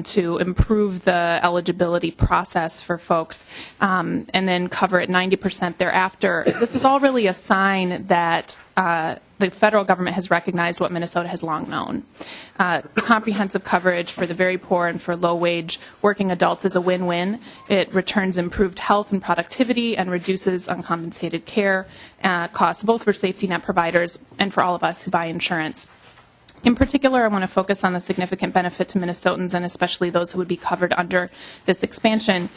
to improve the eligibility process for folks, and then cover it 90% thereafter. This is all really a sign that the federal government has recognized what Minnesota has long known. Comprehensive coverage for the very poor and for low-wage working adults is a win-win. It returns improved health and productivity and reduces uncompensated care costs, both for safety net providers and for all of us who buy insurance. In particular, I want to focus on the significant benefit to Minnesotans and especially those who would be covered under this expansion.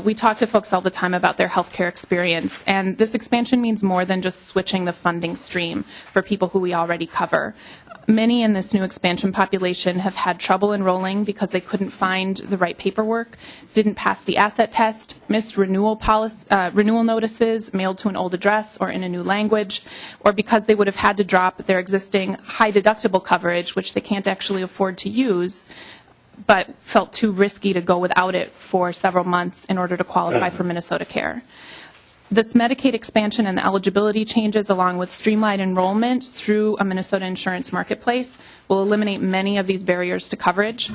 We talk to folks all the time about their healthcare experience, and this expansion means more than just switching the funding stream for people who we already cover. Many in this new expansion population have had trouble enrolling because they couldn't find the right paperwork, didn't pass the asset test, missed renewal notices mailed to an old address or in a new language, or because they would have had to drop their existing high deductible coverage, which they can't actually afford to use, but felt too risky to go without it for several months in order to qualify for Minnesota Care. This Medicaid expansion and the eligibility changes, along with streamlined enrollment through a Minnesota insurance marketplace, will eliminate many of these barriers to coverage.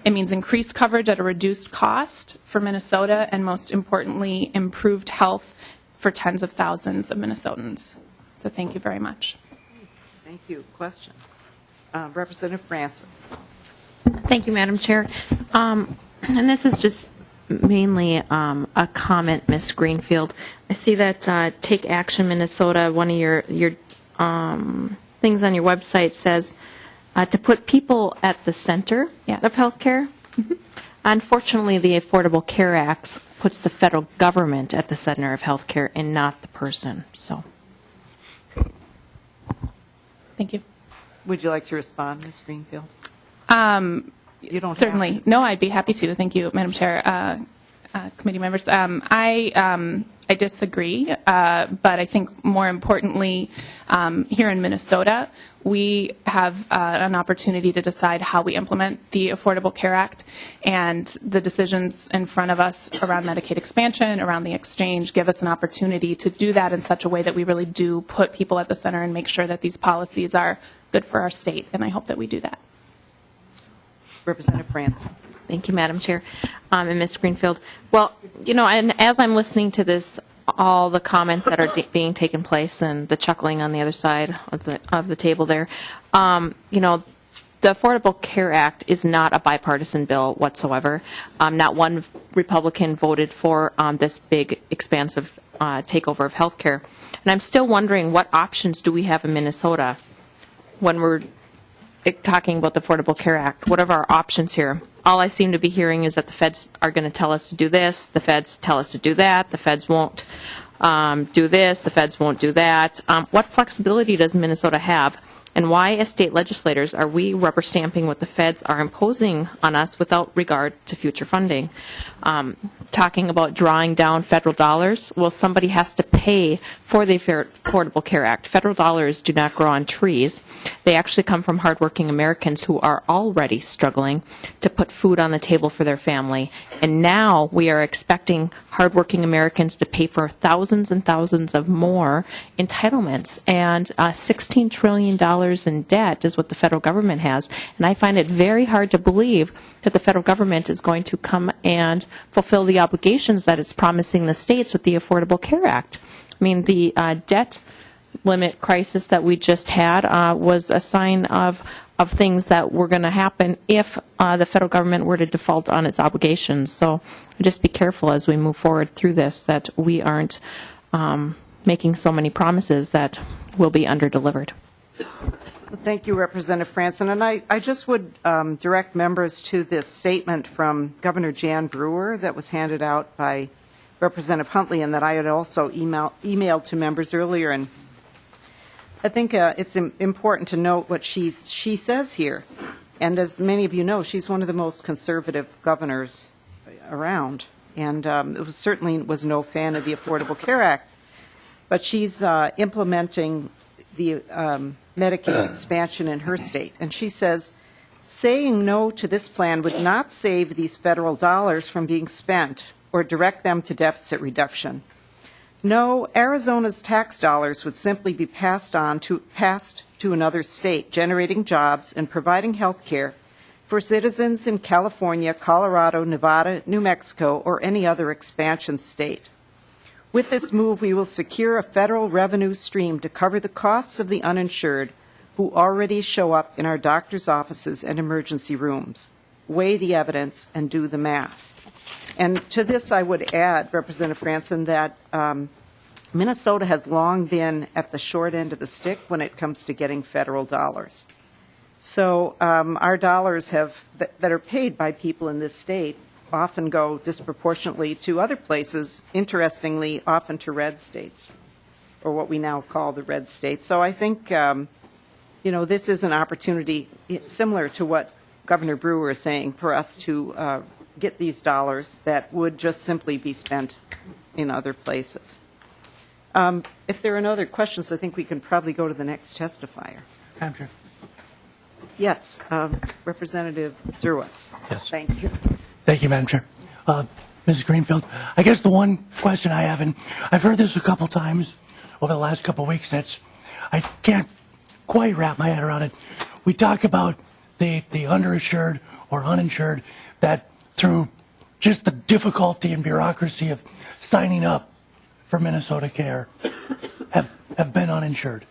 It means increased coverage at a reduced cost for Minnesota, and most importantly, improved health for tens of thousands of Minnesotans. So thank you very much. Thank you. Questions? Representative Franson. Thank you, Madam Chair. And this is just mainly a comment, Ms. Greenfield. I see that Take Action Minnesota, one of your things on your website says to put people at the center of healthcare. Mm-hmm. Unfortunately, the Affordable Care Act puts the federal government at the center of healthcare and not the person. So, Thank you. Would you like to respond, Ms. Greenfield? You don't Certainly. have to. No, I'd be happy to. Thank you, Madam Chair, committee members. I disagree, but I think more importantly, here in Minnesota, we have an opportunity to decide how we implement the Affordable Care Act, and the decisions in front of us around Medicaid expansion, around the exchange, give us an opportunity to do that in such a way that we really do put people at the center and make sure that these policies are good for our state, and I hope that we do that. Representative Franson. thank you, Madam Chair. And Ms. Greenfield. Well, you know, and as I'm listening to this, all the comments that are being taken place and the chuckling on the other side of the table there, you know, the Affordable Care Act is not a bipartisan bill whatsoever. Not one Republican voted for this big, expansive takeover of health care. And I'm still wondering, what options do we have in Minnesota when we're talking about the Affordable Care Act? What are our options here? All I seem to be hearing is that the feds are going to tell us to do this, the feds tell us to do that, the feds won't do this, the feds won't do that. What flexibility does Minnesota have? And why, as state legislators, are we rubber stamping what the feds are imposing on us without regard to future funding? Talking about drawing down federal dollars, well, somebody has to pay for the Affordable Care Act. Federal dollars do not grow on trees. They actually come from hardworking Americans who are already struggling to put food on the table for their family. And now we are expecting hardworking Americans to pay for thousands and thousands of more entitlements. And $16 trillion in debt is what the federal government has. And I find it very hard to believe that the federal government is going to come and fulfill the obligations that it's promising the states with the Affordable Care Act. I mean, the debt limit crisis that we just had was a sign of things that were going to happen if the federal government were to default on its obligations. So just be careful as we move forward through this that we aren't making so many promises that will be underdelivered. Thank you, Representative Franson. And I just would direct members to this statement from Governor Jan Brewer that was handed out by Representative Huntley and that I had also emailed to members earlier. And I think it's important to note what she says here. And as many of you know, she's one of the most conservative governors around. And it certainly was no fan of the Affordable Care Act. But she's implementing the Medicaid expansion in her state. And she says, saying no to this plan would not save these federal dollars from being spent or direct them to deficit reduction. No, Arizona's tax dollars would simply be passed to another state, generating jobs and providing health care for citizens in California, Colorado, Nevada, New Mexico, or any other expansion state. With this move, we will secure a federal revenue stream to cover the costs of the uninsured who already show up in our doctors' offices and emergency rooms. Weigh the evidence and do the math. And to this, I would add, Representative Franson, that Minnesota has long been at the short end of the stick when it comes to getting federal dollars. So our dollars that are paid by people in this state often go disproportionately to other places, interestingly, often to red states, or what we now call the red states. So I think, this is an opportunity similar to what Governor Brewer is saying for us to get these dollars that would just simply be spent in other places. If there are no other questions, I think we can probably go to the next testifier. Madam Chair. Yes, Representative Zerwas. Yes. Thank you. Thank you, Madam Chair. Mrs. Greenfield, I guess the one question I have, and I've heard this a couple times over the last couple of weeks, I can't quite wrap my head around it. We talk about the underinsured or uninsured that through just the difficulty and bureaucracy of signing up for Minnesota Care have been uninsured.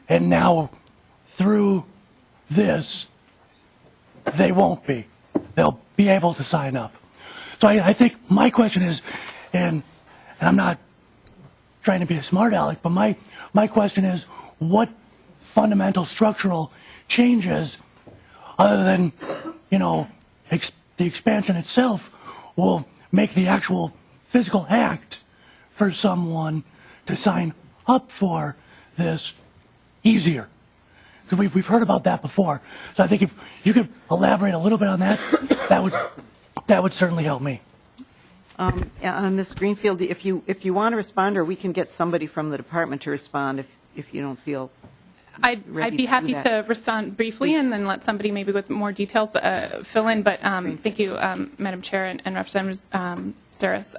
And now through this, they won't be. They'll be able to sign up. So I think my question is, and I'm not trying to be a smart aleck, but my question is, what fundamental structural changes, other than, the expansion itself, will make the actual physical act for someone to sign up for this easier? Because we've heard about that before. So I think if you could elaborate a little bit on that, that would certainly help me. Ms. Greenfield, if you want to respond, or we can get somebody from the department to respond if you don't feel I'd ready be to happy do that. to respond briefly and then let somebody maybe with more details fill in. But thank you, Madam Chair and Representative Zaras.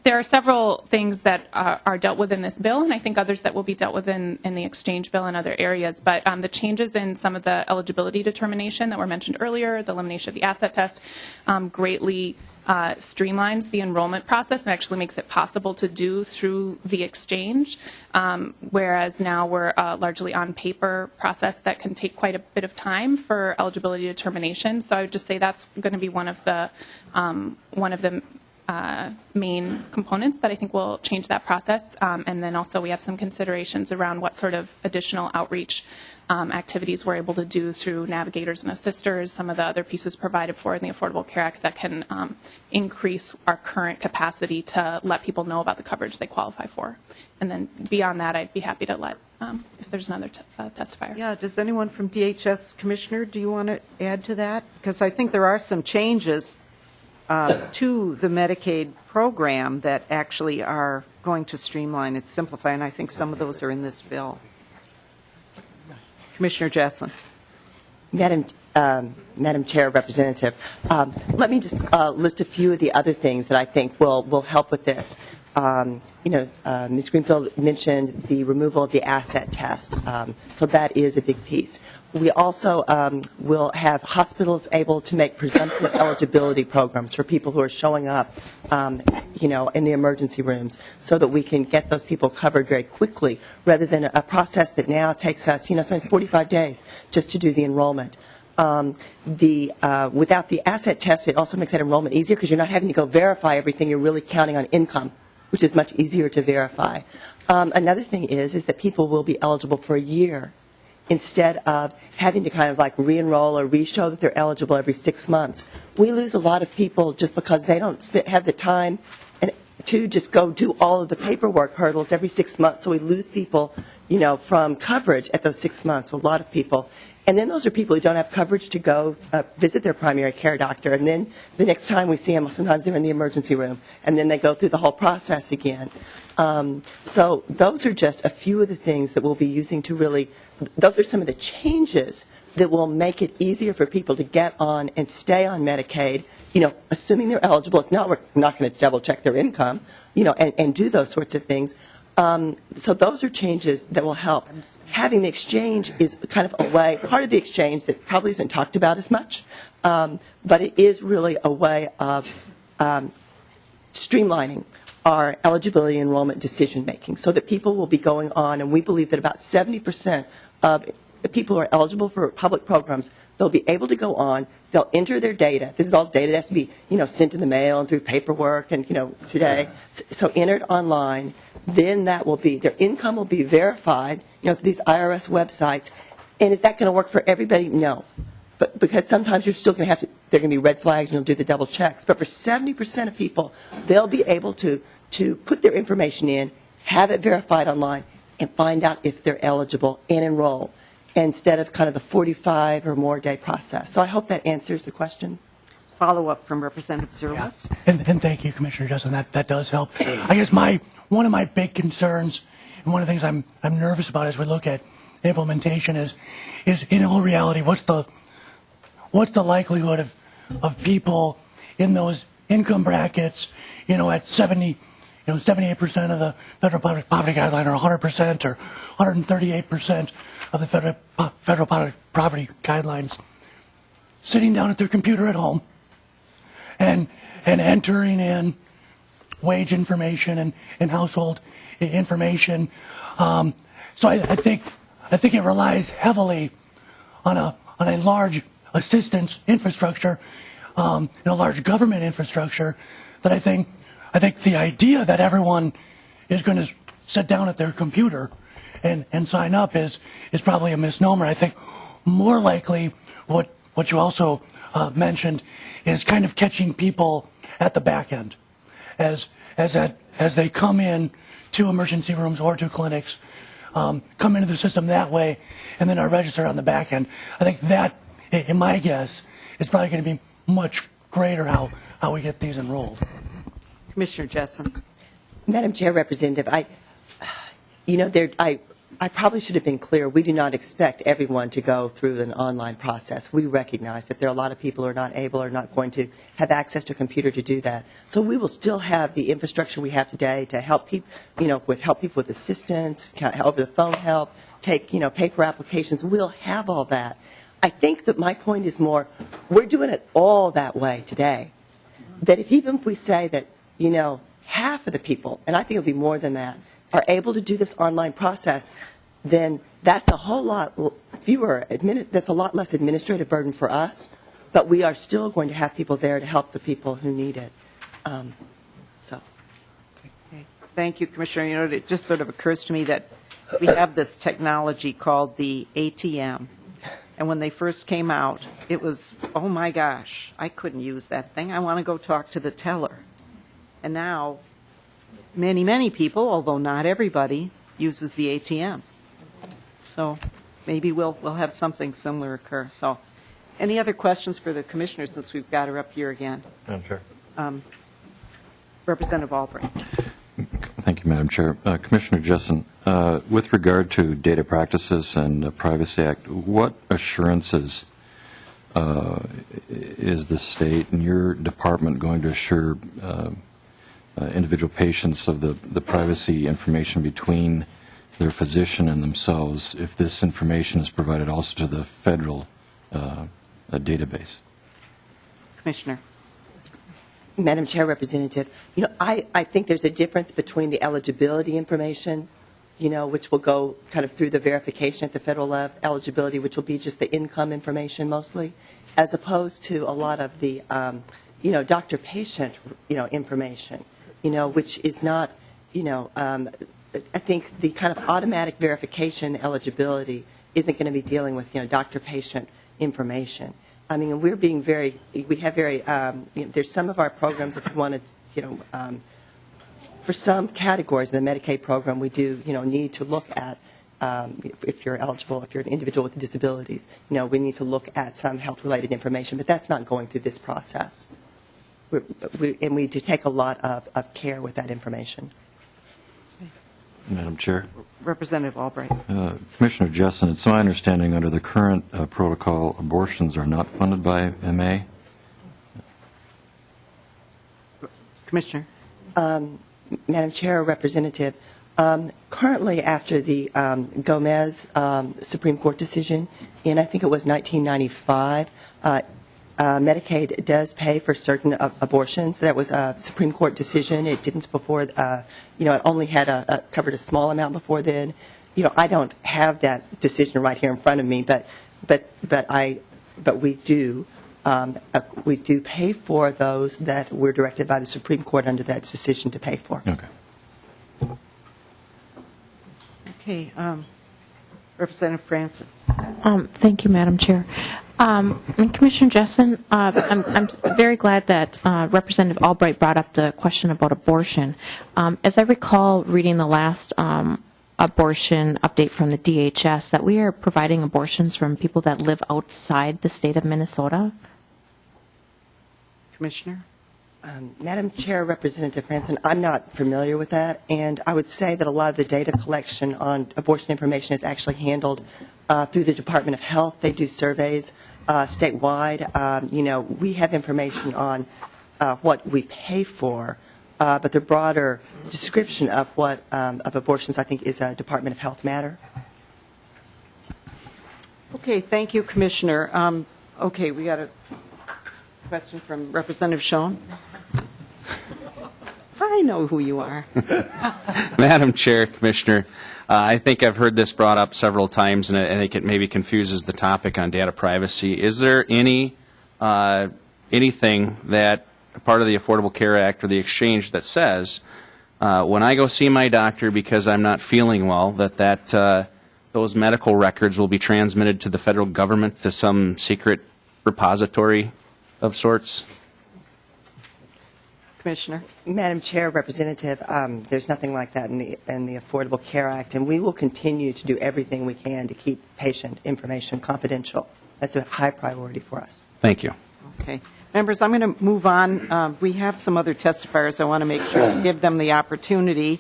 There are several things that are dealt with in this bill, and I think others that will be dealt with in the exchange bill and other areas. But the changes in some of the eligibility determination that were mentioned earlier, the elimination of the asset test, greatly streamlines the enrollment process and actually makes it possible to do through the exchange, whereas now we're largely on paper process that can take quite a bit of time for eligibility determination. So I would just say that's going to be one of the main components that I think will change that process. And then also we have some considerations around what sort of additional outreach activities we're able to do through navigators and assisters, some of the other pieces provided for in the Affordable Care Act that can increase our current capacity to let people know about the coverage they qualify for. And then beyond that, I'd be happy to let, if there's another testifier. Yeah, does anyone from DHS, Commissioner, do you want to add to that? Because I think there are some changes to the Medicaid program that actually are going to streamline and simplify, and I think some of those are in this bill. Commissioner Jessen. Madam Chair, Representative, let me just list a few of the other things that I think will help with this. Ms. Greenfield mentioned the removal of the asset test, so that is a big piece. We also will have hospitals able to make presumptive eligibility programs for people who are showing up, in the emergency rooms, so that we can get those people covered very quickly, rather than a process that now takes us, sometimes 45 days just to do the enrollment. Without the asset test, it also makes that enrollment easier because you're not having to go verify everything. You're really counting on income, which is much easier to verify. Another thing is that people will be eligible for a year instead of having to kind of like re-enroll or re-show that they're eligible every 6 months. We lose a lot of people just because they don't have the time to just go do all of the paperwork hurdles every 6 months. So we lose people, from coverage at those 6 months, a lot of people. And then those are people who don't have coverage to go visit their primary care doctor. And then the next time we see them, sometimes they're in the emergency room. And then they go through the whole process again. So those are just a few of the things that we'll be using to really, those are some of the changes that will make it easier for people to get on and stay on Medicaid, assuming they're eligible. It's not, we're not going to double check their income, and do those sorts of things. So those are changes that will help. Having the exchange is kind of a way, part of the exchange that probably isn't talked about as much, but it is really a way of streamlining our eligibility enrollment decision making so that people will be going on, and we believe that about 70% of the people who are eligible for public programs, they'll be able to go on, they'll enter their data. This is all data that has to be, sent in the mail and through paperwork and, today. So entered online, then that will be, their income will be verified, through these IRS websites. And is that going to work for everybody? No. But because sometimes you're still going to have to, there are going to be red flags and you'll do the double checks. But for 70% of people, they'll be able to put their information in, have it verified online, and find out if they're eligible and enroll, instead of kind of the 45 or more day process. So I hope that answers the question. Follow-up from Representative Zerwas. Yeah. And thank you, Commissioner Justin. That does help. I guess one of my big concerns, and one of the things I'm nervous about as we look at implementation is in all reality, what's the likelihood of people in those income brackets, at 78% of the federal poverty guideline, or 100%, or 138% of the federal poverty guidelines, sitting down at their computer at home and entering in wage information and household information. So I think I think it relies heavily on a large assistance infrastructure, and a large government infrastructure. That I think the idea that everyone is going to sit down at their computer and sign up is probably a misnomer. I think more likely what you also mentioned is kind of catching people at the back end as they come in to emergency rooms or to clinics, come into the system that way, and then are registered on the back end. I think that, in my guess, is probably going to be much greater how we get these enrolled. Commissioner Jessen. Madam Chair, Representative, I probably should have been clear. We do not expect everyone to go through an online process. We recognize that there are a lot of people who are not able or not going to have access to a computer to do that. So we will still have the infrastructure we have today to help people, help people with assistance, over the phone help, take, paper applications. We'll have all that. I think that my point is more, we're doing it all that way today. That even if we say that, half of the people, and I think it'll be more than that, are able to do this online process, then that's a whole lot fewer, that's a lot less administrative burden for us, but we are still going to have people there to help the people who need it. Okay. Thank you, Commissioner. It just sort of occurs to me that we have this technology called the ATM. And when they first came out, it was, oh my gosh, I couldn't use that thing. I want to go talk to the teller. And now, many people, although not everybody, uses the ATM. So maybe we'll have something similar occur. So any other questions for the commissioner since we've got her up here again? Madam Chair. Representative Albright. Thank you, Madam Chair. Commissioner Jessen, with regard to data practices and the Privacy Act, what assurances is the state and your department going to assure individual patients of the privacy information between their physician and themselves if this information is provided also to the federal database? Commissioner. Madam Chair, Representative, I think there's a difference between the eligibility information, which will go kind of through the verification at the federal level, eligibility, which will be just the income information mostly, as opposed to a lot of the, doctor-patient, information, which is not, I think the kind of automatic verification eligibility isn't going to be dealing with, doctor-patient information. I mean, we're being there's some of our programs that we want to, for some categories in the Medicaid program, we do, need to look at, if you're eligible, if you're an individual with disabilities, we need to look at some health-related information, but that's not going through this process. We do take a lot of care with that information. Madam Chair. Representative Albright. Commissioner Jessen, it's my understanding under the current protocol, abortions are not funded by MA? Commissioner. Madam Chair, Representative, currently after the Gomez Supreme Court decision, in I think it was 1995, Medicaid does pay for certain abortions. That was a Supreme Court decision. It didn't before, it only had covered a small amount before then. I don't have that decision right here in front of me, but we do pay for those that were directed by the Supreme Court under that decision to pay for. Okay. Okay. Representative Franson. Thank you, Madam Chair. Commissioner Jessen, I'm very glad that Representative Albright brought up the question about abortion. As I recall reading the last abortion update from the DHS, that we are providing abortions from people that live outside the state of Minnesota. Commissioner. Madam Chair, Representative Franson, I'm not familiar with that, and I would say that a lot of the data collection on abortion information is actually handled through the Department of Health. They do surveys statewide. We have information on what we pay for, but the broader description of what of abortions, I think, is a Department of Health matter. Okay, thank you, Commissioner. Okay, we got a question from Representative Schoen. I know who you are. Madam Chair, Commissioner, I think I've heard this brought up several times, and I think it maybe confuses the topic on data privacy. Is there anything that part of the Affordable Care Act or the exchange that says when I go see my doctor because I'm not feeling well, that those medical records will be transmitted to the federal government to some secret repository of sorts? Commissioner. Madam Chair, Representative, there's nothing like that in the Affordable Care Act, and we will continue to do everything we can to keep patient information confidential. That's a high priority for us. Thank you. Okay. Members, I'm going to move on. We have some other testifiers. I want to make sure we give them the opportunity,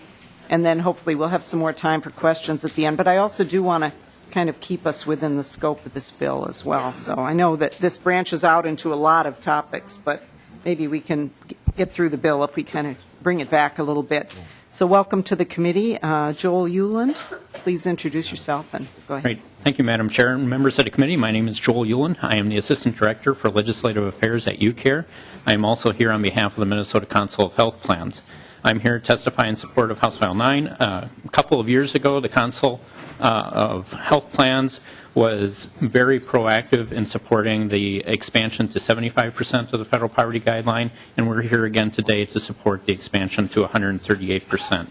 and then hopefully we'll have some more time for questions at the end. But I also do want to kind of keep us within the scope of this bill as well. So I know that this branches out into a lot of topics, but maybe we can get through the bill if we kind of bring it back a little bit. So welcome to the committee. Joel Euland, please introduce yourself and go ahead. Great. Thank you, Madam Chair and members of the committee. My name is Joel Euland. I am the Assistant Director for Legislative Affairs at UCare. I am also here on behalf of the Minnesota Council of Health Plans. I'm here to testify in support of House File 9. A couple of years ago, the Council of Health Plans was very proactive in supporting the expansion to 75% of the federal poverty guideline, and we're here again today to support the expansion to 138%.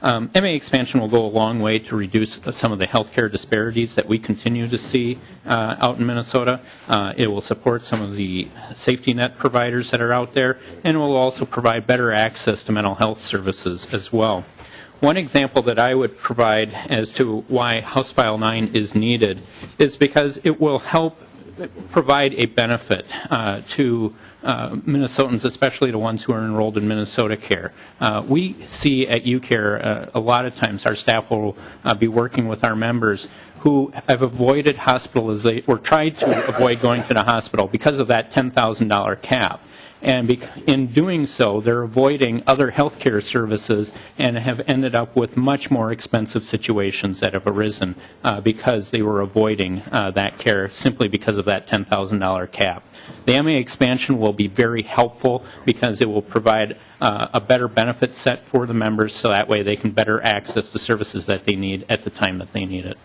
MA expansion will go a long way to reduce some of the healthcare disparities that we continue to see out in Minnesota. It will support some of the safety net providers that are out there, and it will also provide better access to mental health services as well. One example that I would provide as to why House File 9 is needed is because it will help provide a benefit to Minnesotans, especially the ones who are enrolled in Minnesota Care. We see at UCare a lot of times our staff will be working with our members who have avoided hospitalization or tried to avoid going to the hospital because of that $10,000 cap. And in doing so, they're avoiding other health care services and have ended up with much more expensive situations that have arisen because they were avoiding that care simply because of that $10,000 cap. The MA expansion will be very helpful because it will provide a better benefit set for the members so that way they can better access the services that they need at the time that they need it.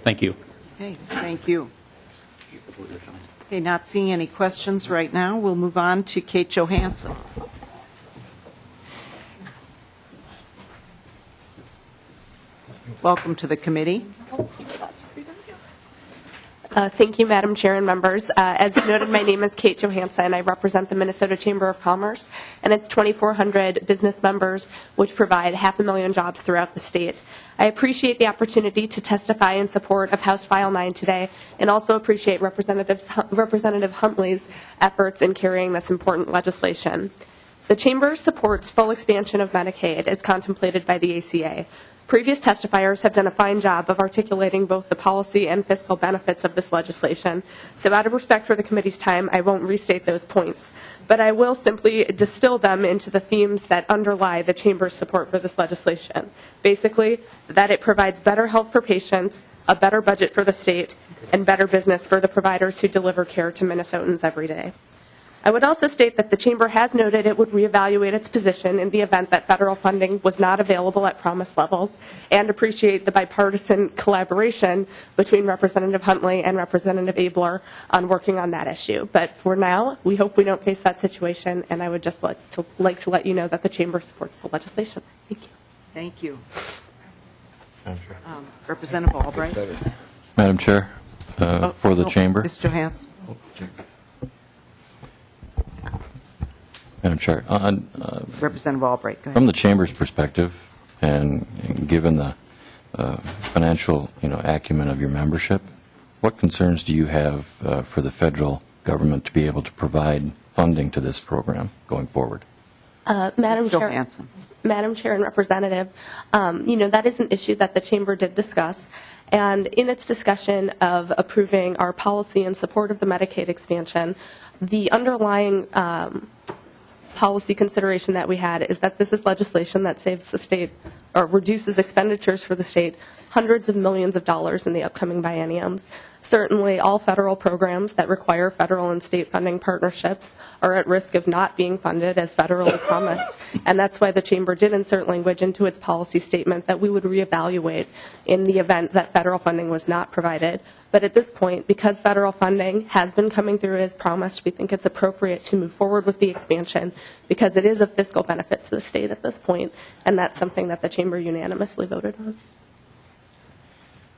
Thank you. Okay, thank you. Okay, not seeing any questions right now. We'll move on to Kate Johansson. Welcome to the committee. Thank you, Madam Chair and members. As noted, my name is Kate Johansson. I represent the Minnesota Chamber of Commerce and its 2,400 business members, which provide 500,000 jobs throughout the state. I appreciate the opportunity to testify in support of House File 9 today, and also appreciate Representative Huntley's efforts in carrying this important legislation. The Chamber supports full expansion of Medicaid as contemplated by the ACA. Previous testifiers have done a fine job of articulating both the policy and fiscal benefits of this legislation. So out of respect for the committee's time, I won't restate those points. But I will simply distill them into the themes that underlie the Chamber's support for this legislation. Basically, that it provides better health for patients, a better budget for the state, and better business for the providers who deliver care to Minnesotans every day. I would also state that the Chamber has noted it would reevaluate its position in the event that federal funding was not available at promised levels, and appreciate the bipartisan collaboration between Representative Huntley and Representative Abler on working on that issue. But for now, we hope we don't face that situation, and I would just like to let you know that the Chamber supports the legislation. Thank you. Thank you. Representative Albright. Madam Chair, for the Chamber. Ms. Johansson. Madam Chair, on, Representative Albright, go ahead. from the Chamber's perspective, and given the financial, acumen of your membership, what concerns do you have for the federal government to be able to provide funding to this program going forward? Madam Chair and Representative, that is an issue that the Chamber did discuss. And in its discussion of approving our policy in support of the Medicaid expansion, the underlying policy consideration that we had is that this is legislation that saves the state or reduces expenditures for the state hundreds of millions of dollars in the upcoming bienniums. Certainly, all federal programs that require federal and state funding partnerships are at risk of not being funded as federally promised, and that's why the Chamber did insert language into its policy statement that we would reevaluate in the event that federal funding was not provided. But at this point, because federal funding has been coming through as promised, we think it's appropriate to move forward with the expansion because it is a fiscal benefit to the state at this point, and that's something that the Chamber unanimously voted on.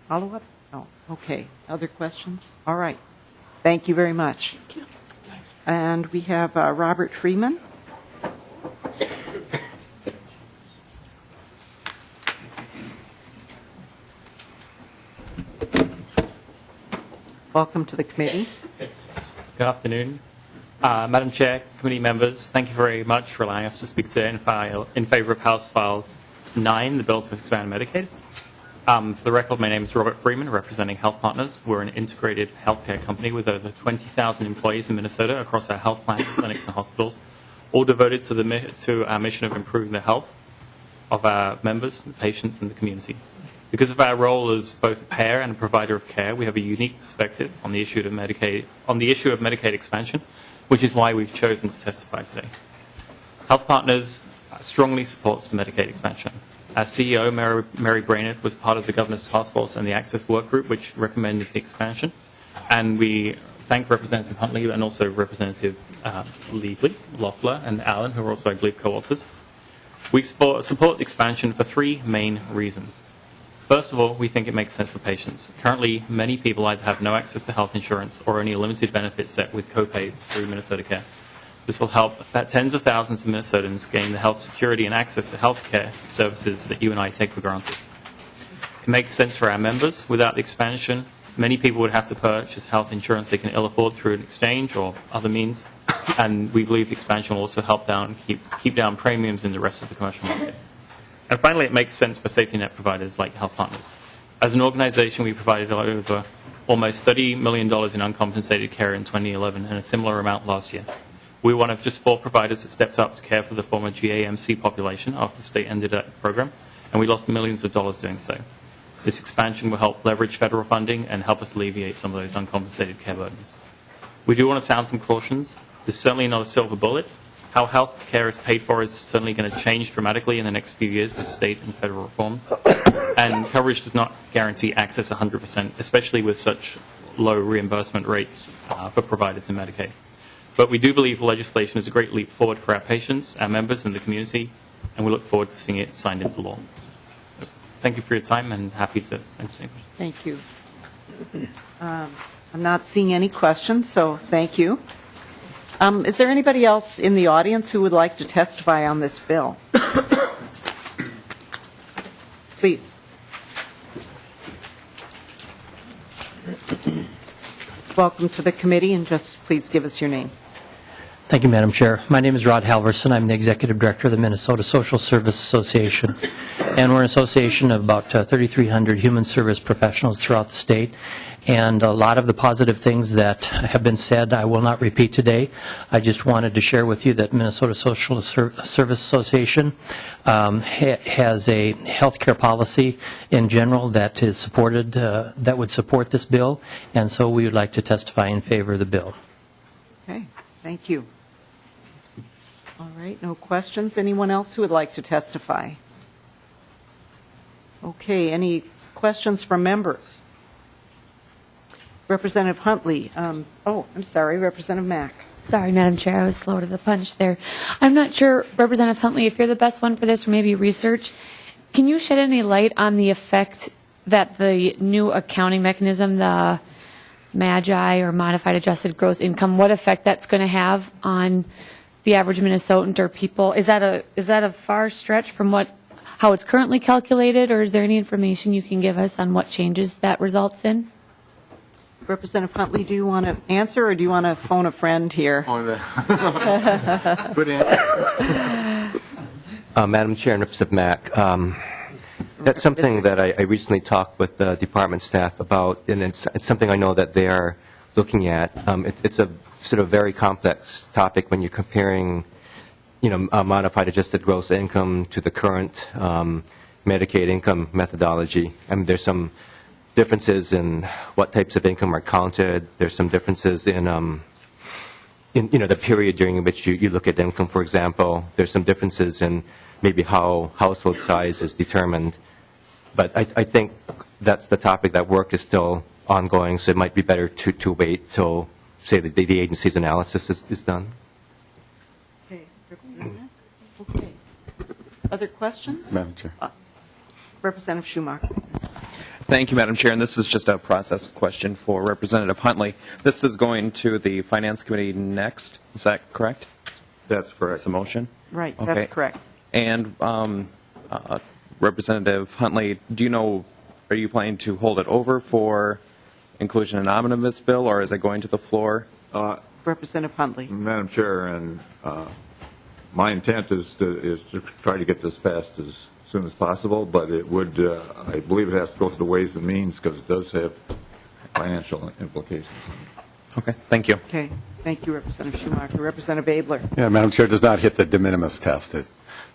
Follow up? Oh, okay. Other questions? All right. Thank you very much. Thank you. And we have Robert Freeman. Welcome to the committee. Good afternoon. Madam Chair, committee members, thank you very much for allowing us to speak today in favor of House File 9, the bill to expand Medicaid. For the record, my name is Robert Freeman, representing Health Partners. We're an integrated healthcare company with over 20,000 employees in Minnesota across our health plans, clinics, and hospitals, all devoted to our mission of improving the health of our members, the patients, and the community. Because of our role as both a payer and a provider of care, we have a unique perspective on the issue of Medicaid expansion, which is why we've chosen to testify today. Health Partners strongly supports the Medicaid expansion. Our CEO, Mary Brainerd, was part of the Governor's Task Force and the Access Work Group, which recommended the expansion. And we thank Representative Huntley and also Representative Loeffler, and Allen, who are also, I believe, co-authors. We support the expansion for three main reasons. First of all, we think it makes sense for patients. Currently, many people either have no access to health insurance or only a limited benefit set with co-pays through Minnesota Care. This will help tens of thousands of Minnesotans gain the health security and access to health care services that you and I take for granted. It makes sense for our members. Without the expansion, many people would have to purchase health insurance they can ill afford through an exchange or other means, and we believe the expansion will also help keep down premiums in the rest of the commercial market. And finally, it makes sense for safety net providers like Health Partners. As an organization, we provided over almost $30 million in uncompensated care in 2011 and a similar amount last year. We were one of just 4 providers that stepped up to care for the former GAMC population after the state ended that program, and we lost millions of dollars doing so. This expansion will help leverage federal funding and help us alleviate some of those uncompensated care burdens. We do want to sound some cautions. This is certainly not a silver bullet. How health care is paid for is certainly going to change dramatically in the next few years with state and federal reforms. And coverage does not guarantee access 100%, especially with such low reimbursement rates for providers in Medicaid. But we do believe the legislation is a great leap forward for our patients, our members, and the community, and we look forward to seeing it signed into law. So, thank you for your time, and happy to answer any questions. Thank you. I'm not seeing any questions, so thank you. Is there anybody else in the audience who would like to testify on this bill? Please. Welcome to the committee, and just please give us your name. Thank you, Madam Chair. My name is Rod Halverson. I'm the Executive Director of the Minnesota Social Service Association, and we're an association of about 3,300 human service professionals throughout the state. And a lot of the positive things that have been said I will not repeat today. I just wanted to share with you that Minnesota Social Service Association has a health care policy in general that is supported, that would support this bill, and so we would like to testify in favor of the bill. Okay, thank you. All right, no questions. Anyone else who would like to testify? Okay, any questions from members? Representative Huntley. I'm sorry, Representative Mack. Sorry, Madam Chair, I was slow to the punch there. I'm not sure, Representative Huntley, if you're the best one for this, or maybe research. Can you shed any light on the effect that the new accounting mechanism, the MAGI or Modified Adjusted Gross Income, what effect that's going to have on the average Minnesotan or people? Is that a far stretch from how it's currently calculated, or is there any information you can give us on what changes that results in? Representative Huntley, do you want to answer, or do you want to phone a friend here? Good answer. Madam Chair and Representative Mack, that's something that I recently talked with the department staff about, and it's something I know that they are looking at. It's a sort of very complex topic when you're comparing, modified adjusted gross income to the current Medicaid income methodology. I mean, there's some differences in what types of income are counted. There's some differences in the period during which you look at income, for example. There's some differences in maybe how household size is determined. But I think that's the topic. That work is still ongoing, so it might be better to wait till, say, the agency's analysis is done. Okay. Okay. Other questions? Madam Chair. Representative Schumacher. Thank you, Madam Chair. And this is just a process question for Representative Huntley. This is going to the Finance Committee next. Is that correct? That's correct. That's the motion? Right, Okay. that's correct. And Representative Huntley, do you know, are you planning to hold it over for inclusion in omnibus bill, or is it going to the floor? Representative Huntley. Madam Chair, and my intent is to try to get this passed as soon as possible, but it would, I believe it has to go to the Ways and Means because it does have financial implications. Okay, thank you. Okay, thank you, Representative Schumacher. Representative Abler. Yeah, Madam Chair, does not hit the de minimis test. It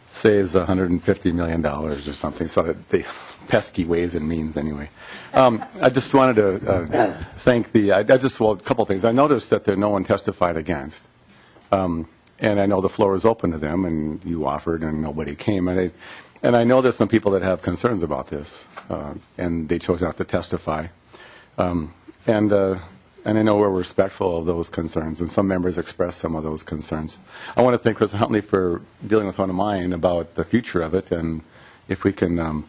saves $150 million or something, so that the pesky Ways and Means anyway. I just wanted to thank a couple things. I noticed that no one testified against, and I know the floor is open to them, and you offered, and nobody came. And I know there's some people that have concerns about this, and they chose not to testify. And I know we're respectful of those concerns, and some members expressed some of those concerns. I want to thank President Huntley for dealing with one of mine about the future of it, and if we can,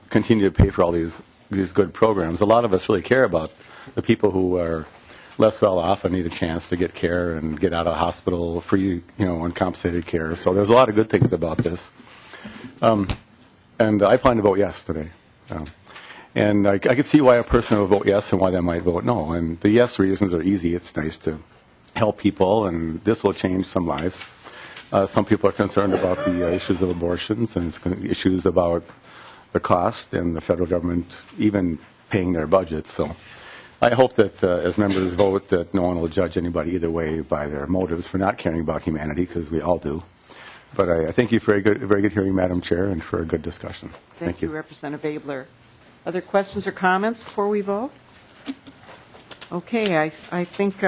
continue to pay for all these good programs. A lot of us really care about the people who are less well off and need a chance to get care and get out of hospital free, uncompensated care. So there's a lot of good things about this. And I plan to vote yes today. And I could see why a person would vote yes and why they might vote no. And the yes reasons are easy. It's nice to help people, and this will change some lives. Some people are concerned about the issues of abortions and issues about the cost and the federal government even paying their budget. So I hope that as members vote that no one will judge anybody either way by their motives for not caring about humanity, because we all do. But I thank you for a very good hearing, Madam Chair, and for a good discussion. Thank you, Representative Abler. Other questions or comments before we vote? Okay, I think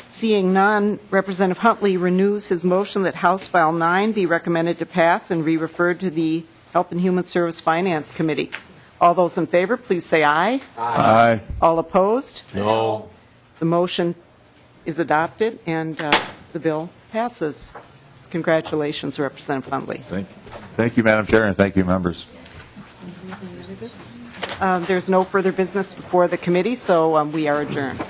seeing none, Representative Huntley renews his motion that House File 9 be recommended to pass and re-referred to the Health and Human Service Finance Committee. All those in favor, please say aye. Aye. All opposed? No. The motion is adopted, and the bill passes. Congratulations, Representative Huntley. Thank you, Madam Chair, and thank you, members. There's no further business before the committee, so we are adjourned.